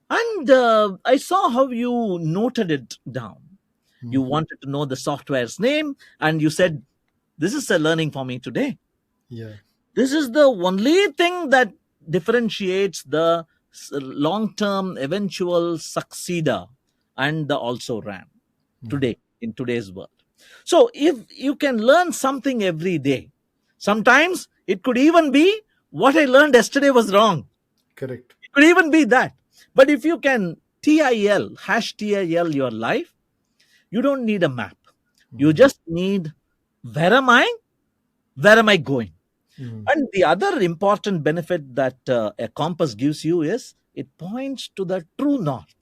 Speaker 1: And I saw how you noted it down. You
Speaker 3: Mm.
Speaker 1: wanted to know the software's name, and you said, "This is a learning for me today."
Speaker 3: Yeah.
Speaker 1: This is the only thing that differentiates the long term eventual succeeder and the also ran
Speaker 3: Mm.
Speaker 1: today in today's world. So, if you can learn something every day, sometimes it could even be what I learned yesterday was wrong.
Speaker 3: Correct.
Speaker 1: It could even be that. But if you can TIL, #TIL your life, you don't need a map. You
Speaker 3: Mm.
Speaker 1: just need, where am I? Where am I going?
Speaker 3: Mm.
Speaker 1: And the other important benefit that a compass gives you is it points to the true north,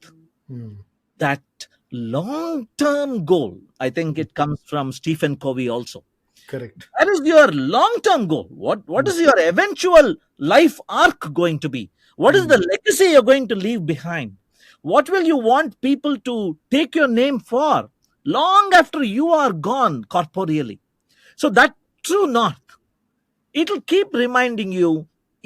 Speaker 3: Mm.
Speaker 1: that long term goal. I think
Speaker 3: Mm.
Speaker 1: it comes from Stephen Covey also.
Speaker 3: Correct.
Speaker 1: That is your long term goal. What
Speaker 3: Mm.
Speaker 1: is your eventual life arc going to be? What is the
Speaker 3: Mm.
Speaker 1: legacy you're going to leave behind? What will you want people to take your name for long after you are gone corporeally? So that true north, it'll keep reminding you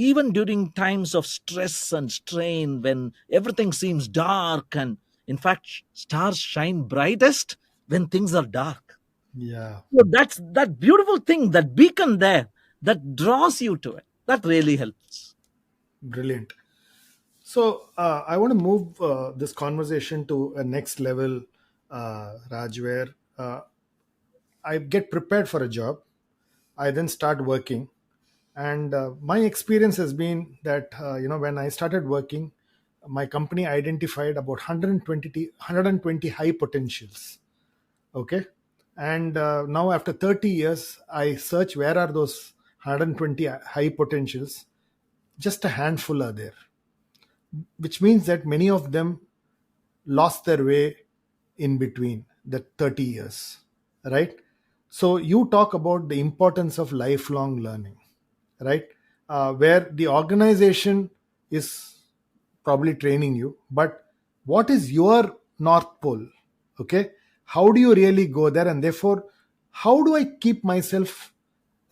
Speaker 1: even during times of stress and strain, when everything seems dark, and in fact stars shine brightest when things are dark.
Speaker 3: Yeah.
Speaker 1: So that's that beautiful thing, that beacon there, that draws you to it. That really helps.
Speaker 3: Brilliant. So I want to move this conversation to a next level, Raj, where I get prepared for a job. I then start working, and my experience has been that when I started working, my company identified about 120 high potentials. Okay, and now after 30 years, I search where are those 120 high potentials. Just a handful are there, which means that many of them lost their way in between the 30 years, right? So you talk about the importance of lifelong learning, right? Where the organization is probably training you, but what is your north pole? Okay, how do you really go there? And therefore, how do I keep myself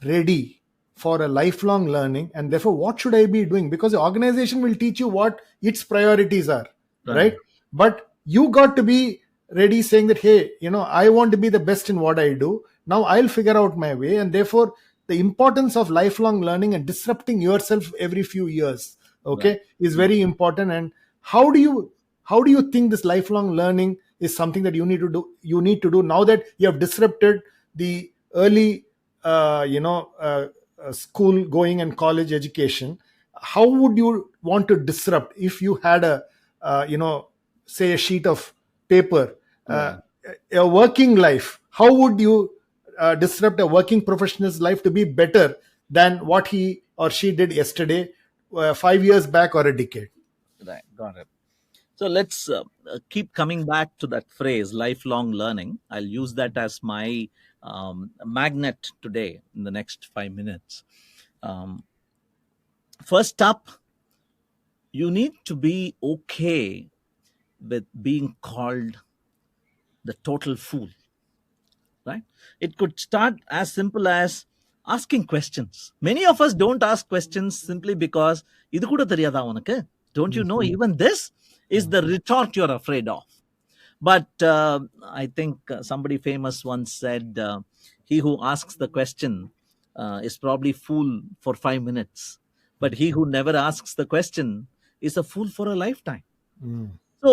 Speaker 3: ready for a lifelong learning? And therefore, what should I be doing? Because the organization will teach you what its priorities are, right?
Speaker 1: Right.
Speaker 3: But you got to be ready, saying that, hey, I want to be the best in what I do. Now I'll figure out my way. And therefore, the importance of lifelong learning and disrupting yourself every few years,
Speaker 1: Right.
Speaker 3: okay, is very important. And how do you how do you think this lifelong learning is something that you need to do now that you have disrupted the early school going and college education? How would you want to disrupt if you had a say a sheet of paper, uh,
Speaker 1: Right.
Speaker 3: a working life? How would you disrupt a working professional's life to be better than what he or she did yesterday, 5 years back, or a decade?
Speaker 1: Right. Got it. So let's keep coming back to that phrase, lifelong learning. I'll use that as my magnet today in the next 5 minutes. Um, First up, you need to be okay with being called the total fool, right? It could start as simple as asking questions. Many of us don't ask questions simply because, "இது கூட தெரியாதா உனக்கு? Don't you know even this?" is the retort you're afraid of. But I think somebody famous once said, "He who asks the question is probably fool for 5 minutes, but he who never asks the question is a fool for a lifetime."
Speaker 3: Mm.
Speaker 1: So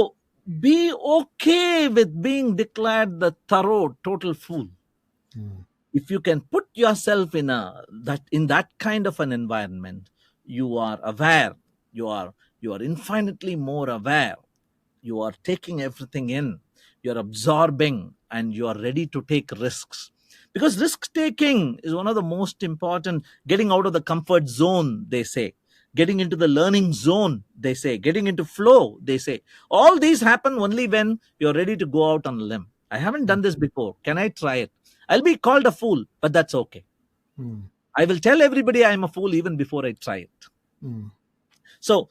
Speaker 1: be okay with being declared the thorough total fool.
Speaker 3: Mm.
Speaker 1: if you can put yourself in that kind of an environment, you are aware, you are infinitely more aware, you are taking everything in, you're absorbing, and you are ready to take risks, because risk taking is one of the most important. Getting out of the comfort zone, they say, getting into the learning zone, they say, getting into flow, they say, all these happen only when you're ready to go out on a limb. I haven't done this before, can I try it? I'll be called a fool, but that's okay.
Speaker 3: Mm.
Speaker 1: I will tell everybody I'm a fool even before I try it.
Speaker 3: Mm.
Speaker 1: So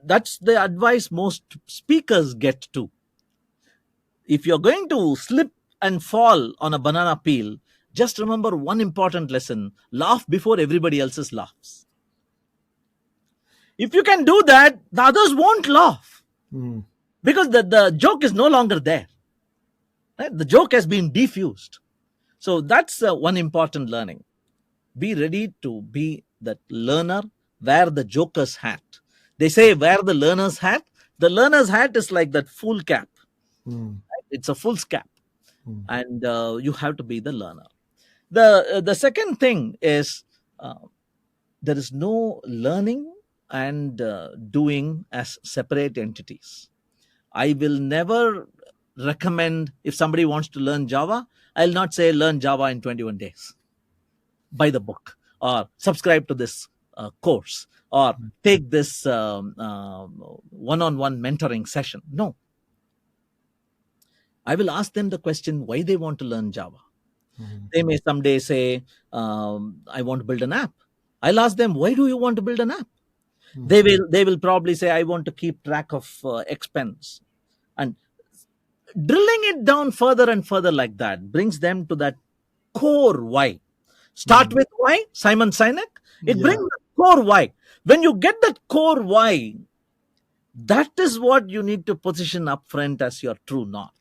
Speaker 1: that's the advice most speakers get to. If you're going to slip and fall on a banana peel, just remember one important lesson: laugh before everybody else's laughs. If you can do that, the others won't laugh,
Speaker 3: Mm.
Speaker 1: because the joke is no longer there. Right? The joke has been diffused. So that's one important learning. Be ready to be that learner, wear the joker's hat. They say wear the learner's hat. The learner's hat is like that fool cap.
Speaker 3: Mm.
Speaker 1: It's a fool's cap,
Speaker 3: Mm.
Speaker 1: and you have to be the learner. The second thing is, uh, there is no learning and doing as separate entities. I will never recommend, if somebody wants to learn Java, I'll not say learn Java in 21 days. Buy the book, or subscribe to this course, or take this one-on-one mentoring session. No, I will ask them the question why they want to learn Java.
Speaker 3: Mm.
Speaker 1: They may someday say, I want to build an app. I'll ask them, why do you want to build an app?
Speaker 3: Mm.
Speaker 1: They will probably say, I want to keep track of expense. And drilling it down further and further like that brings them to that core why. Start
Speaker 3: Mm.
Speaker 1: with why, Simon Sinek. It brings
Speaker 3: Yeah.
Speaker 1: the core why. When you get that core why, that is what you need to position up front as your true north.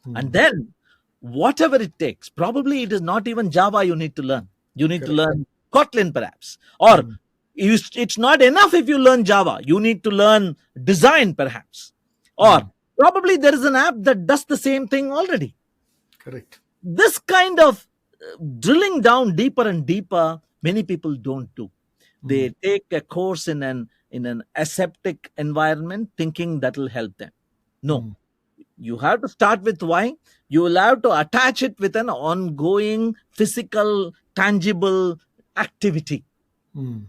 Speaker 1: And
Speaker 3: Mm.
Speaker 1: then, whatever it takes, probably it is not even Java you need to learn. You need to
Speaker 3: Correct.
Speaker 1: learn Kotlin, perhaps. Or
Speaker 3: Mm.
Speaker 1: it's not enough if you learn Java. You need to learn design, perhaps. Or
Speaker 3: Mm.
Speaker 1: probably there is an app that does the same thing already.
Speaker 3: Correct.
Speaker 1: This kind of drilling down deeper and deeper, many people don't do.
Speaker 3: Mm.
Speaker 1: They take a course in an aseptic environment, thinking that will help them. No,
Speaker 3: Mm.
Speaker 1: you have to start with why. You will have to attach it with an ongoing physical tangible activity.
Speaker 3: Mm.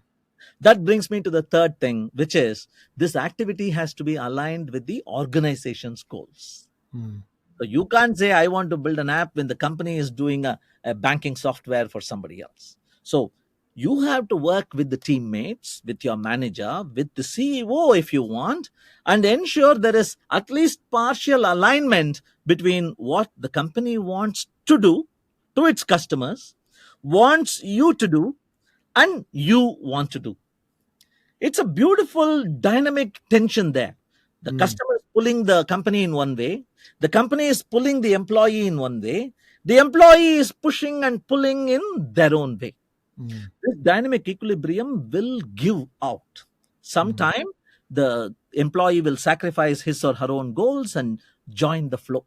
Speaker 1: That brings me to the third thing, which is, this activity has to be aligned with the organization's goals.
Speaker 3: Mm.
Speaker 1: So you can't say, I want to build an app when the company is doing a banking software for somebody else. So you have to work with the teammates, with your manager, with the CEO if you want, and ensure there is at least partial alignment between what the company wants to do to its customers, wants you to do, and you want to do. It's a beautiful dynamic tension there. The
Speaker 3: Mm.
Speaker 1: customer is pulling the company in one way, the company is pulling the employee in one way, the employee is pushing and pulling in their own way.
Speaker 3: Mm.
Speaker 1: This dynamic equilibrium will give out.
Speaker 3: Mm.
Speaker 1: Sometime the employee will sacrifice his or her own goals and join the flow,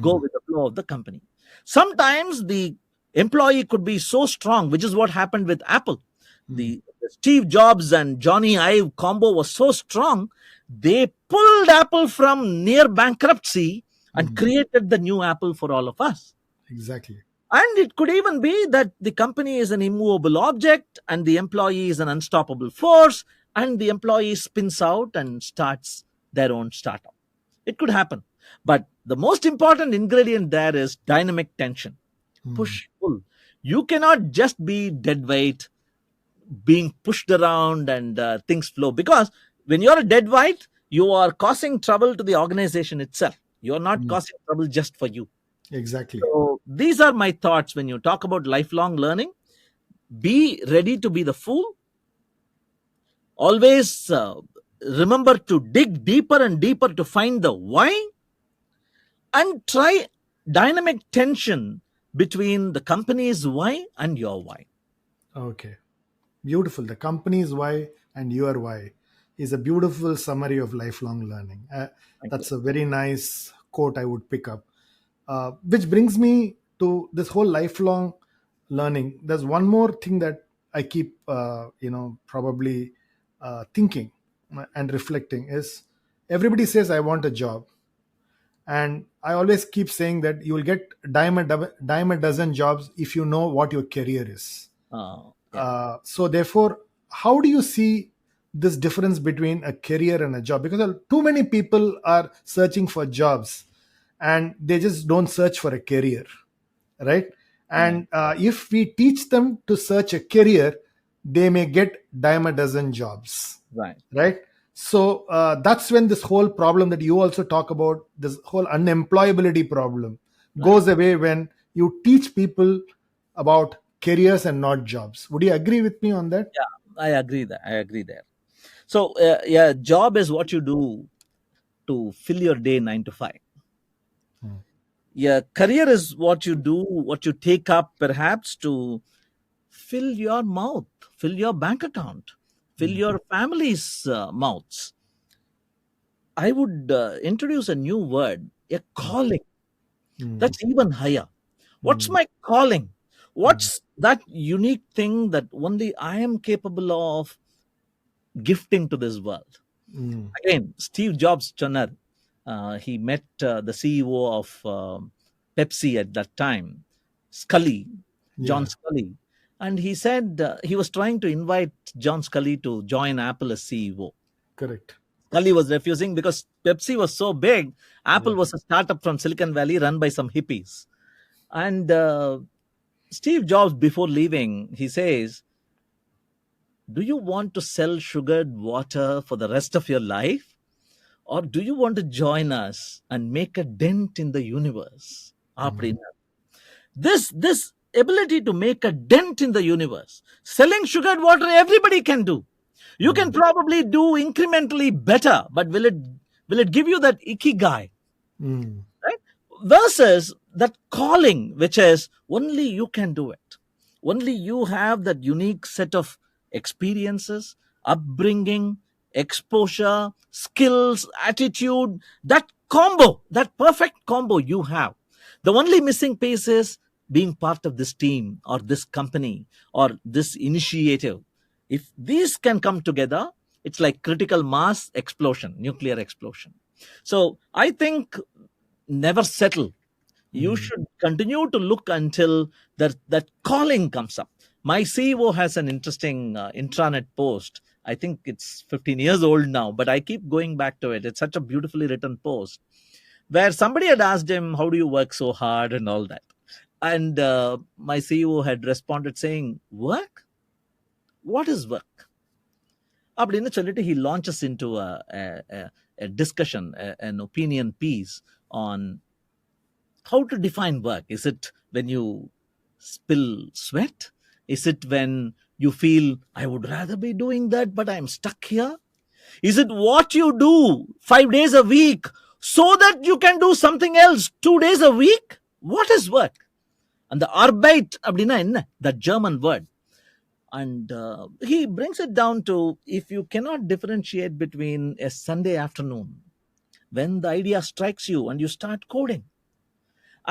Speaker 1: go
Speaker 3: Mm.
Speaker 1: with the flow of the company. Sometimes the employee could be so strong, which is what happened with Apple.
Speaker 3: Mm.
Speaker 1: The Steve Jobs and Johnny Ive combo was so strong, they pulled Apple from near bankruptcy and
Speaker 3: Mm.
Speaker 1: created the new Apple for all of us.
Speaker 3: Exactly.
Speaker 1: And it could even be that the company is an immovable object and the employee is an unstoppable force, and the employee spins out and starts their own startup. It could happen. But the most important ingredient there is dynamic tension,
Speaker 3: Mm.
Speaker 1: push, pull. You cannot just be dead weight, being pushed around and things flow. Because when you're a dead weight, you are causing trouble to the organization itself. You're not
Speaker 3: Mm.
Speaker 1: causing trouble just for you.
Speaker 3: Exactly.
Speaker 1: So these are my thoughts when you talk about lifelong learning. Be ready to be the fool. Always remember to dig deeper and deeper to find the why, and try dynamic tension between the company's why and your why.
Speaker 3: Okay. Beautiful. The company's why and your why is a beautiful summary of lifelong learning.
Speaker 1: Thank you.
Speaker 3: That's a very nice quote I would pick up. Which brings me to this whole lifelong learning, there's one more thing that I keep, probably thinking and reflecting is, everybody says I want a job, and I always keep saying that you will get dime a dozen jobs if you know what your career is.
Speaker 1: Yeah.
Speaker 3: So therefore, how do you see this difference between a career and a job? Because too many people are searching for jobs, and they just don't search for a career, right?
Speaker 1: Yeah.
Speaker 3: And if we teach them to search a career, they may get dime a dozen jobs,
Speaker 1: Right.
Speaker 3: right? So that's when this whole problem that you also talk about, this whole unemployability problem,
Speaker 1: Right.
Speaker 3: goes away when you teach people about careers and not jobs. Would you agree with me on that?
Speaker 1: Yeah. I agree that. I agree there. So, yeah, job is what you do to fill your day 9 to 5.
Speaker 3: Hmm.
Speaker 1: Yeah, career is what you do, what you take up perhaps to fill your mouth, fill your bank account, fill
Speaker 3: Hmm.
Speaker 1: your family's mouths. I would introduce a new word, a calling.
Speaker 3: Hmm.
Speaker 1: That's even higher. What's
Speaker 3: Hmm.
Speaker 1: my calling?
Speaker 3: Hmm.
Speaker 1: What's that unique thing that only I am capable of gifting to this world?
Speaker 3: Hmm.
Speaker 1: Again, Steve Jobs Chunnar, he met the CEO of Pepsi at that time, Scully, John
Speaker 3: Yeah,
Speaker 1: Scully, and he said he was trying to invite John Scully to join Apple as CEO.
Speaker 3: correct.
Speaker 1: Scully was refusing because Pepsi was so big. Apple
Speaker 3: Yeah.
Speaker 1: was a startup from Silicon Valley run by some hippies. And Steve Jobs, before leaving, he says, "Do you want to sell sugared water for the rest of your life? Or do you want to join us and make a dent in the universe?"
Speaker 3: Hmm.
Speaker 1: அப்படின்னா, this ability to make a dent in the universe, selling sugared water, everybody can do. You can
Speaker 3: Hmm.
Speaker 1: probably do incrementally better, but will it give you that ikigai,
Speaker 3: Hmm.
Speaker 1: right? Versus that calling, which is only you can do it. Only you have that unique set of experiences, upbringing, exposure, skills, attitude, that combo, that perfect combo you have. The only missing piece is being part of this team or this company or this initiative. If these can come together, it's like critical mass explosion, nuclear explosion. So I think never settle. You
Speaker 3: Hmm.
Speaker 1: should continue to look until that calling comes up. My CEO has an interesting intranet post. I think it's 15 years old now, but I keep going back to it. It's such a beautifully written post where somebody had asked him, "How do you work so hard?" and all that. And my CEO had responded saying, "Work? What is work?" அப்படின்னு சொல்லிட்டு he launches into a discussion, an opinion piece on how to define work. Is it when you spill sweat? Is it when you feel, I would rather be doing that, but I'm stuck here? Is it what you do 5 days a week so that you can do something else 2 days a week? What is work? And the Arbeit, அப்படின்னா என்ன? That German word. And he brings it down to, if you cannot differentiate between a Sunday afternoon when the idea strikes you and you start coding,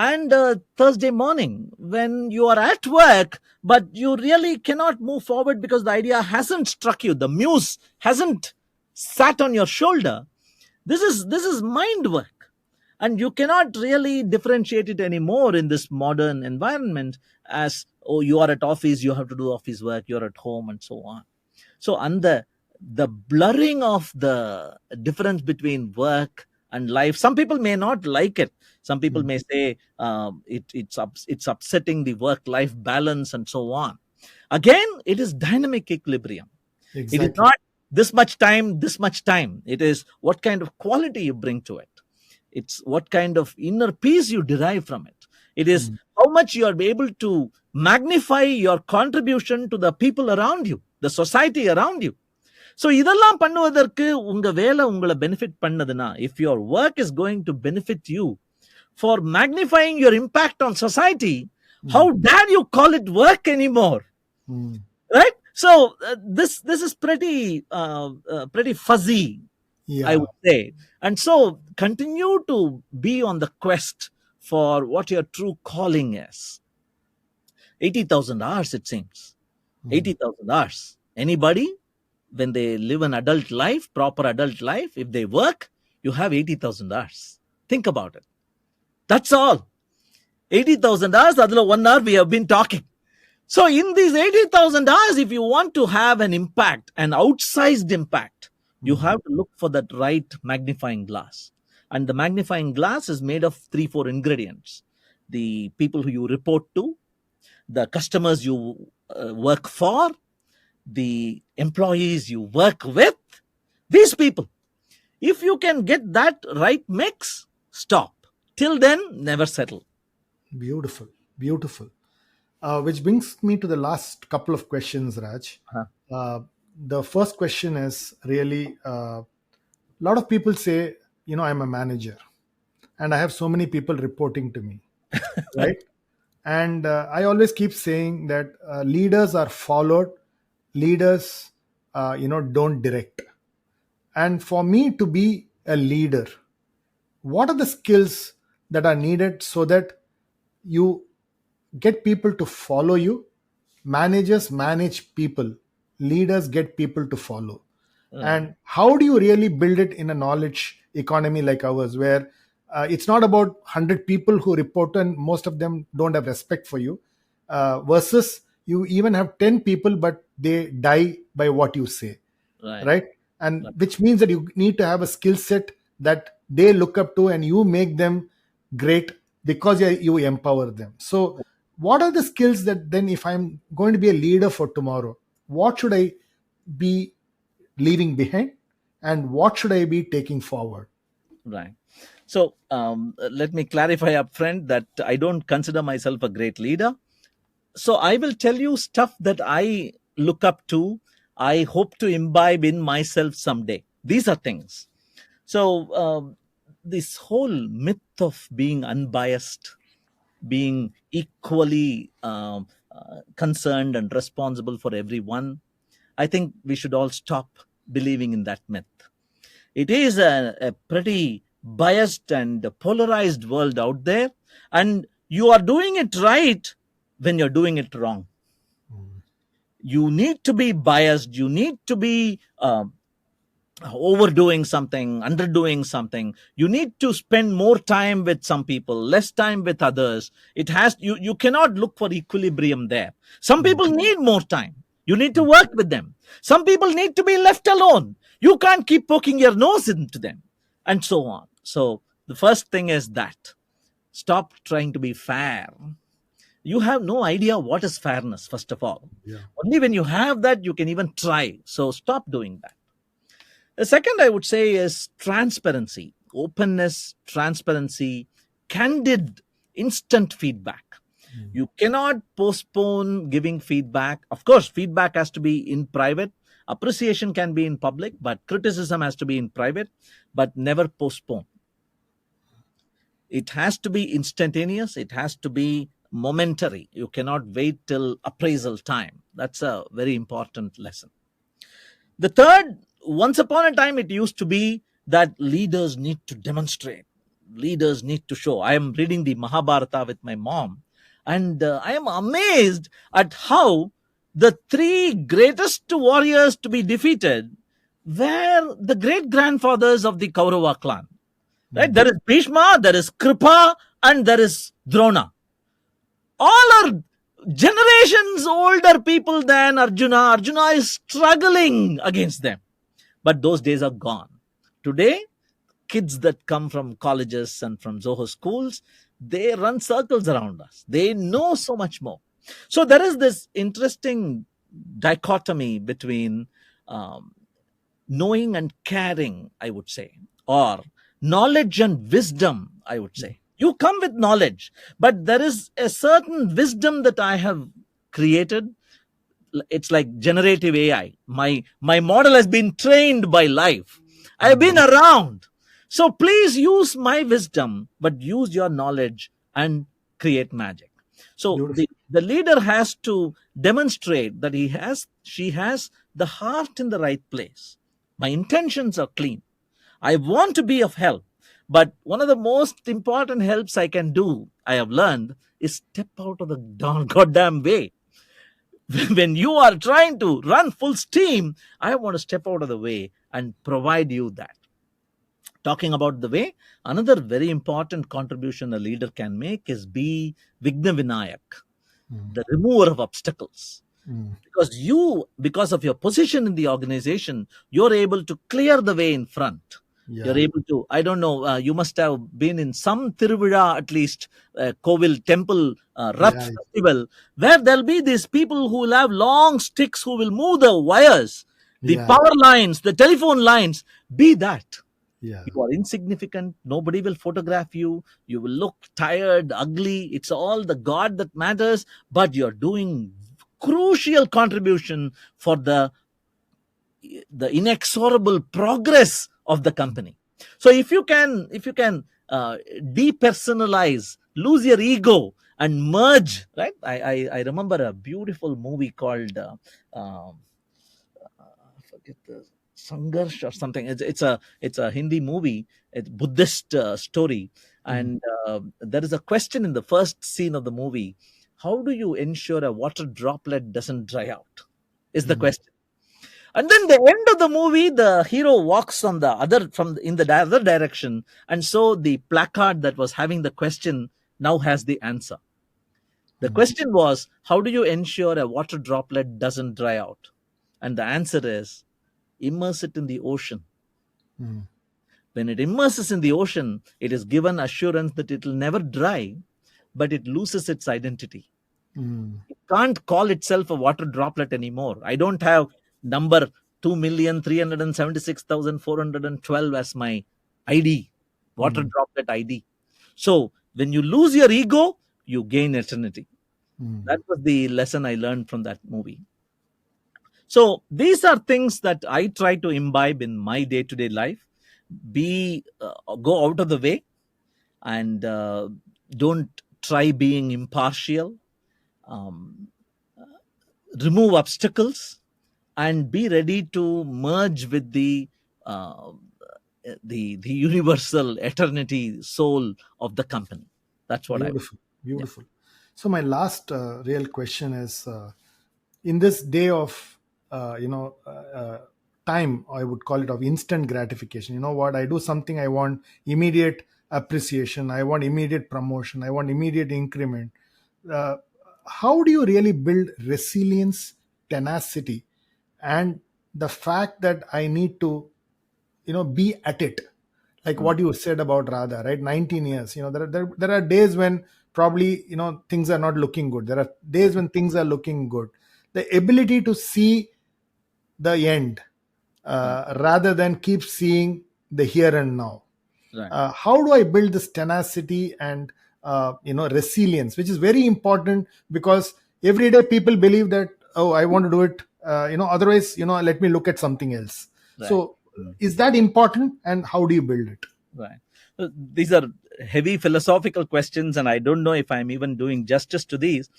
Speaker 1: and Thursday morning when you are at work, but you really cannot move forward because the idea hasn't struck you, the muse hasn't sat on your shoulder. This is mind work, and you cannot really differentiate it anymore in this modern environment. As, oh, you are at office, you have to do office work, you're at home, and so on. So, and the blurring of the difference between work and life, some people may not like it. Some people
Speaker 3: Hmm.
Speaker 1: may say it's upsetting the work life balance and so on. Again, it is dynamic equilibrium. It is
Speaker 3: Exactly.
Speaker 1: not this much time, this much time. It is what kind of quality you bring to it. It's what kind of inner peace you derive from it. It is
Speaker 3: Hmm.
Speaker 1: how much you are able to magnify your contribution to the people around you, the society around you. So இதெல்லாம் பண்ணுவதற்கு உங்க வேலை உங்களை benefit பண்ணதுன்னா, if your work is going to benefit you for magnifying your impact on society, how
Speaker 3: Hmm.
Speaker 1: dare you call it work anymore?
Speaker 3: Hmm.
Speaker 1: Right? So this is pretty fuzzy, I
Speaker 3: Yeah.
Speaker 1: would say. And so continue to be on the quest for what your true calling is. 80,000 hours, it seems.
Speaker 2: Hmm.
Speaker 1: 80,000 hours. Anybody, when they live an adult life, proper adult life, if they work, you have 80,000 hours. Think about it. That's all. 80,000 hours, adla 1 hour we have been talking. So, in these 80,000 hours, if you want to have an impact, an outsized impact, you
Speaker 2: Hmm.
Speaker 1: have to look for that right magnifying glass. And the magnifying glass is made of three, four ingredients: the people who you report to, the customers you work for, the employees you work with, these people. If you can get that right mix, stop. Till then, never settle.
Speaker 2: Beautiful, beautiful. Which brings me to the last couple of questions, Raj.
Speaker 1: Huh.
Speaker 2: The first question is really a lot of people say, I'm a manager and I have so many people reporting to me, right? And I always keep saying that leaders are followed, leaders, don't direct. And for me to be a leader, what are the skills that are needed so that you get people to follow you? Managers manage people, leaders get people to follow.
Speaker 1: Right,
Speaker 2: And how do you really build it in a knowledge economy like ours, where it's not about 100 people who report and most of them don't have respect for you, versus you even have 10 people but they die by what you say,
Speaker 1: right,
Speaker 2: right? And
Speaker 1: right,
Speaker 2: which means that you need to have a skill set that they look up to and you make them great because you empower them. So what are the skills that then, if I'm going to be a leader for tomorrow, what should I be leaving behind and what should I be taking forward?
Speaker 1: right. So let me clarify up front that I don't consider myself a great leader. So I will tell you stuff that I look up to, I hope to imbibe in myself someday. These are things. So this whole myth of being unbiased, being equally concerned and responsible for everyone, I think we should all stop believing in that myth. It is a pretty biased and polarized world out there, and you are doing it right when you're doing it wrong. You need to be biased, you need to be overdoing something, underdoing something. You need to spend more time with some people, less time with others. It has you cannot look for equilibrium there. Some
Speaker 2: Mm,
Speaker 1: people need more time. You need to work with them. Some people need to be left alone. You can't keep poking your nose into them, and so on. So the first thing is that stop trying to be fair. You have no idea what is fairness, first of all.
Speaker 2: yeah.
Speaker 1: Only when you have that, you can even try. So stop doing that. The second I would say is transparency, openness, transparency, candid, instant feedback.
Speaker 2: Mm,
Speaker 1: You cannot postpone giving feedback. Of course, feedback has to be in private. Appreciation can be in public, but criticism has to be in private, but never postpone. It has to be instantaneous, it has to be momentary. You cannot wait till appraisal time. That's a very important lesson. The third, once upon a time, it used to be that leaders need to demonstrate, leaders need to show. I am reading the Mahabharata with my mom, and I am amazed at how the three greatest warriors to be defeated were the great grandfathers of the Kaurava clan. Right?
Speaker 2: mm,
Speaker 1: There is Bhishma, there is Kripa, and there is Drona. All are generations older people than Arjuna. Arjuna is struggling against them. But those days are gone. Today, kids that come from colleges and from Zoho schools, they run circles around us. They know so much more. So there is this interesting dichotomy between um, knowing and caring, I would say, or knowledge and wisdom, I would say. You come with knowledge, but there is a certain wisdom that I have created. It's like generative AI. My model has been trained by life. I've been
Speaker 2: mm.
Speaker 1: around. So please use my wisdom, but use your knowledge and create magic. So
Speaker 2: Beautiful.
Speaker 1: the leader has to demonstrate that she has the heart in the right place. My intentions are clean. I want to be of help, But one of the most important helps I can do, I have learned, is step out of the goddamn way. When you are trying to run full steam, I want to step out of the way and provide you that. Talking about the way, another very important contribution a leader can make is be Vigna Vinayak,
Speaker 2: Mm.
Speaker 1: the remover of obstacles.
Speaker 2: Mm.
Speaker 1: Because of your position in the organization, you're able to clear the way in front. You're
Speaker 2: Yeah.
Speaker 1: able to, I don't know, you must have been in some Tiruvira, at least Kovil temple, Rath
Speaker 2: Yeah.
Speaker 1: festival, where there'll be these people who will have long sticks who will move the wires, the
Speaker 2: Yeah.
Speaker 1: power lines, the telephone lines. Be that.
Speaker 2: Yeah.
Speaker 1: You are insignificant. Nobody will photograph you. You will look tired, ugly. It's all the God that matters, but you're doing crucial contribution for the inexorable progress of the company. So if you can depersonalize, lose your ego, and merge, right? I remember a beautiful movie called I forget the Sangarsh or something. It's a Hindi movie. It's Buddhist story,
Speaker 2: Mm.
Speaker 1: and there is a question in the first scene of the movie. How do you ensure a water droplet doesn't dry out? Is the
Speaker 2: Mm.
Speaker 1: question. And then the end of the movie, the hero walks on the other in the other direction, and so the placard that was having the question now has the answer. The
Speaker 2: Mm.
Speaker 1: question was, how do you ensure a water droplet doesn't dry out? And the answer is, immerse it in the ocean.
Speaker 2: Mm.
Speaker 1: When it immerses in the ocean, it is given assurance that it will never dry, but it loses its identity.
Speaker 2: Mm.
Speaker 1: It can't call itself a water droplet anymore. I don't have number 2,376,412 as my ID, water
Speaker 2: Mm.
Speaker 1: droplet ID. So when you lose your ego, you gain eternity.
Speaker 2: Mm.
Speaker 1: That was the lesson I learned from that movie. So these are things that I try to imbibe in my day-to-day life. Go out of the way, and don't try being impartial. Um, Remove obstacles, and be ready to merge with uh, the universal eternity soul of the company. That's what I.
Speaker 2: Beautiful.
Speaker 1: Yeah.
Speaker 2: Beautiful. So my last real question is, in this day of time, I would call it, of instant gratification. You know what? I do something, I want immediate appreciation, I want immediate promotion, I want immediate increment. uh, how do you really build resilience, tenacity, and the fact that I need to be at it, like
Speaker 1: Mm.
Speaker 2: what you said about Radha, right? 19 years. There are days when probably things are not looking good, there are days when things are looking good. The ability to see the end,
Speaker 1: Right.
Speaker 2: rather than keep seeing the here and now.
Speaker 1: Right.
Speaker 2: How do I build this tenacity and resilience, which is very important, because everyday people believe that, oh, I want to do it, otherwise, let me look at something else.
Speaker 1: Right.
Speaker 2: So is that important, and how do you build it?
Speaker 1: Right. These are heavy philosophical questions, and I don't know if I'm even doing justice to these.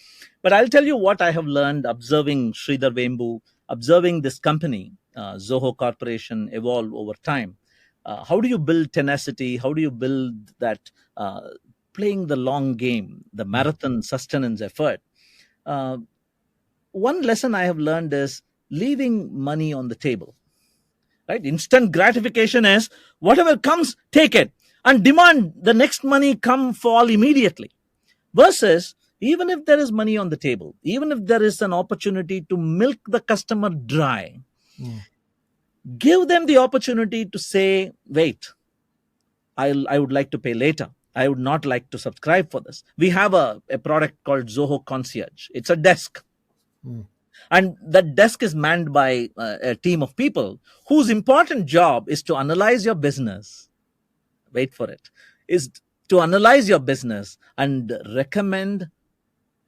Speaker 1: But I'll tell you what I have learned observing Sridhar Vembu, observing this company, Zoho Corporation, evolve over time. How do you build tenacity? How do you build that playing the long game, the marathon sustenance effort? Uh, One lesson I have learned is leaving money on the table. Right? Instant gratification is whatever comes, take it, and demand the next money come fall immediately. Versus, even if there is money on the table, even if there is an opportunity to milk the customer dry,
Speaker 2: Mm.
Speaker 1: give them the opportunity to say, wait, I would like to pay later. I would not like to subscribe for this. We have a product called Zoho Concierge. It's a desk.
Speaker 2: Mm.
Speaker 1: And that desk is manned by a team of people whose important job is to analyze your business. Wait for it. Is to analyze your business and recommend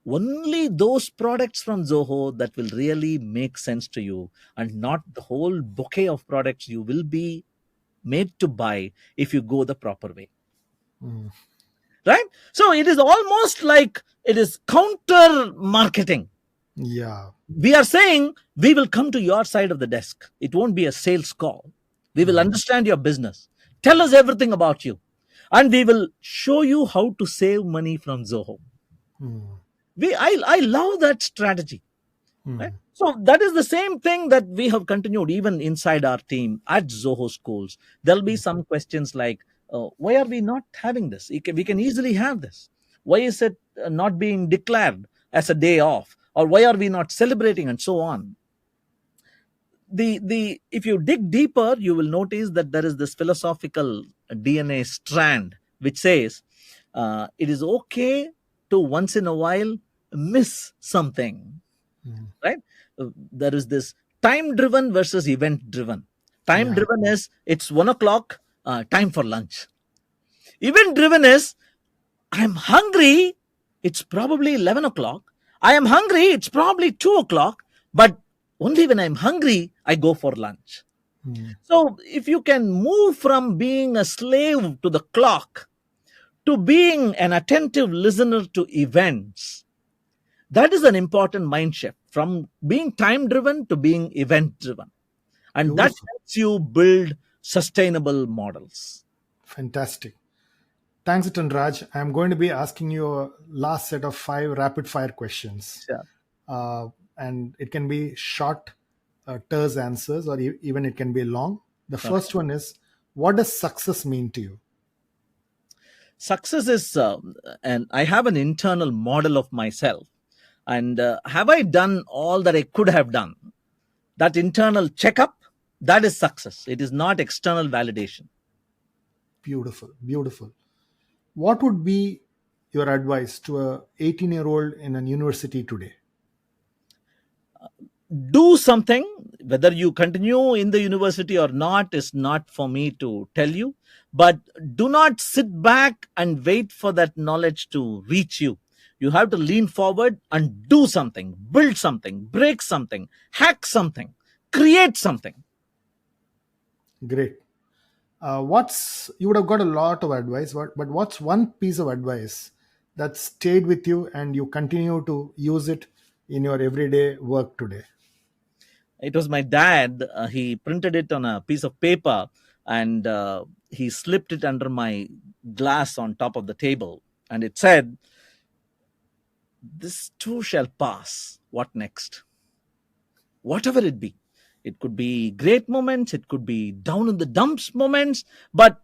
Speaker 1: only those products from Zoho that will really make sense to you, and not the whole bouquet of products you will be made to buy if you go the proper way.
Speaker 2: Mm.
Speaker 1: Right? So it is almost like it is counter marketing.
Speaker 2: Yeah.
Speaker 1: We are saying we will come to your side of the desk. It won't be a sales call. We will
Speaker 2: Mm.
Speaker 1: understand your business. Tell us everything about you. and we will show you how to save money from Zoho.
Speaker 3: Hmm.
Speaker 1: I love that strategy. Right?
Speaker 3: Hmm.
Speaker 1: So that is the same thing that we have continued even inside our team at Zoho schools. There'll be some questions like, why are we not having this? We can easily have this. Why is it not being declared as a day off? Or why are we not celebrating, and so on? The If you dig deeper, you will notice that there is this philosophical DNA strand which says it is okay to once in a while miss something,
Speaker 3: Hmm.
Speaker 1: right? There is this time driven versus event driven. Time
Speaker 3: Yeah.
Speaker 1: driven is it's 1 o'clock, time for lunch. Event driven is I'm hungry, it's probably 11 o'clock. I am hungry, it's probably 2 o'clock, but only when I'm hungry, I go for lunch.
Speaker 3: Hmm.
Speaker 1: So if you can move from being a slave to the clock to being an attentive listener to events, that is an important mind shift from being time driven to being event driven. And that
Speaker 3: Beautiful.
Speaker 1: helps you build sustainable models.
Speaker 3: Fantastic. Thanks, Raj. I'm going to be asking you a last set of 5 rapid fire questions.
Speaker 1: Sure.
Speaker 3: Uh, and it can be short, terse answers, or even it can be long. The
Speaker 1: Okay.
Speaker 3: first one is, what does success mean to you?
Speaker 1: Success is, and I have an internal model of myself. And have I done all that I could have done? That internal checkup, that is success. It is not external validation.
Speaker 3: Beautiful, beautiful. What would be your advice to a 18-year-old in an university today?
Speaker 1: Do something. Whether you continue in the university or not is not for me to tell you, but do not sit back and wait for that knowledge to reach you. You have to lean forward and do something, build something, break something, hack something, create something.
Speaker 3: Great. What's You would have got a lot of advice, but what's one piece of advice that stayed with you and you continue to use it in your everyday work today?
Speaker 1: It was my dad. He printed it on a piece of paper, and he slipped it under my glass on top of the table, and it said, this too shall pass. What next? Whatever it be. It could be great moments, it could be down in the dumps moments, but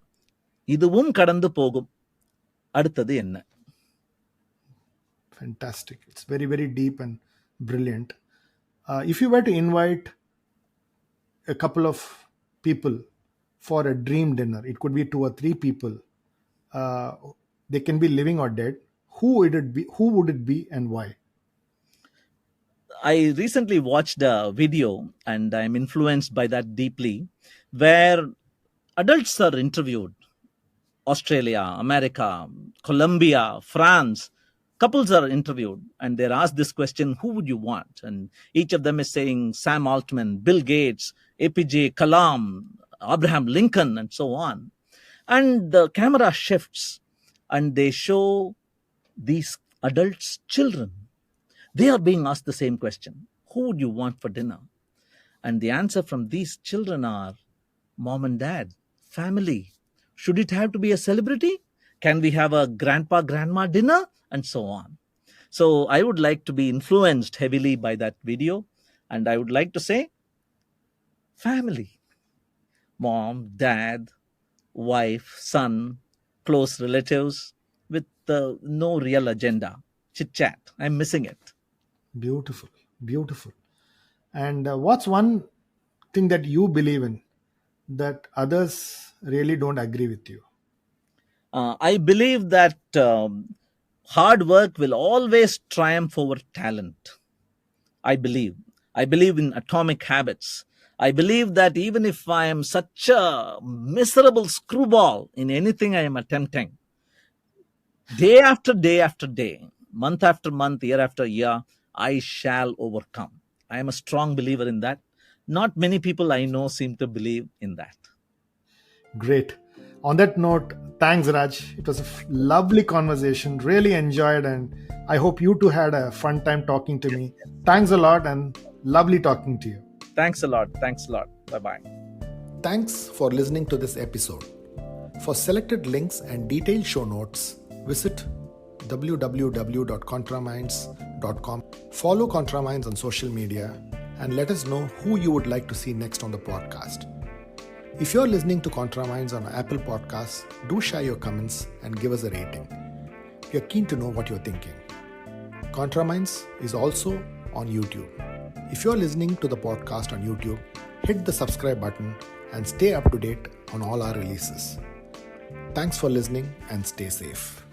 Speaker 1: இதுவும் கடந்து போகும். அடுத்தது என்ன?
Speaker 3: Fantastic. It's very, very deep and brilliant. If you were to invite a couple of people for a dream dinner, it could be 2 or 3 people. Uh, they can be living or dead. Who would it be? Who would it be, and why?
Speaker 1: I recently watched a video, and I'm influenced by that deeply, where adults are interviewed. Australia, America, Colombia, France. Couples are interviewed and they're asked this question, who would you want? And each of them is saying Sam Altman, Bill Gates, APJ Kalam, Abraham Lincoln, and so on. And the camera shifts and they show these adults' children. They are being asked the same question, who would you want for dinner? And the answer from these children are mom and dad, family. Should it have to be a celebrity? Can we have a grandpa, grandma dinner? And so on. So I would like to be influenced heavily by that video. And I would like to say family, mom, dad, wife, son, close relatives with no real agenda. Chit chat. I'm missing it.
Speaker 3: Beautiful, beautiful. And what's one thing that you believe in that others really don't agree with you?
Speaker 1: I believe that hard work will always triumph over talent. I believe. I believe in atomic habits. I believe that even if I am such a miserable screwball in anything I am attempting, day after day after day, month after month, year after year, I shall overcome. I am a strong believer in that. Not many people I know seem to believe in that.
Speaker 3: Great. On that note, thanks, Raj. It was a lovely conversation. Really enjoyed, and I hope you two had a fun time talking to me. Thanks a lot, and lovely talking to you.
Speaker 1: Thanks a lot. Thanks a lot. Bye bye.
Speaker 2: Thanks for listening to this episode. For selected links and detailed show notes, visit www.contraminds.com. Follow ContraMinds on social media and let us know who you would like to see next on the podcast. If you're listening to ContraMinds on Apple Podcasts, do share your comments and give us a rating. We are keen to know what you're thinking. ContraMinds is also on YouTube. If you're listening to the podcast on YouTube, hit the subscribe button and stay up to date on all our releases. Thanks for listening and stay safe.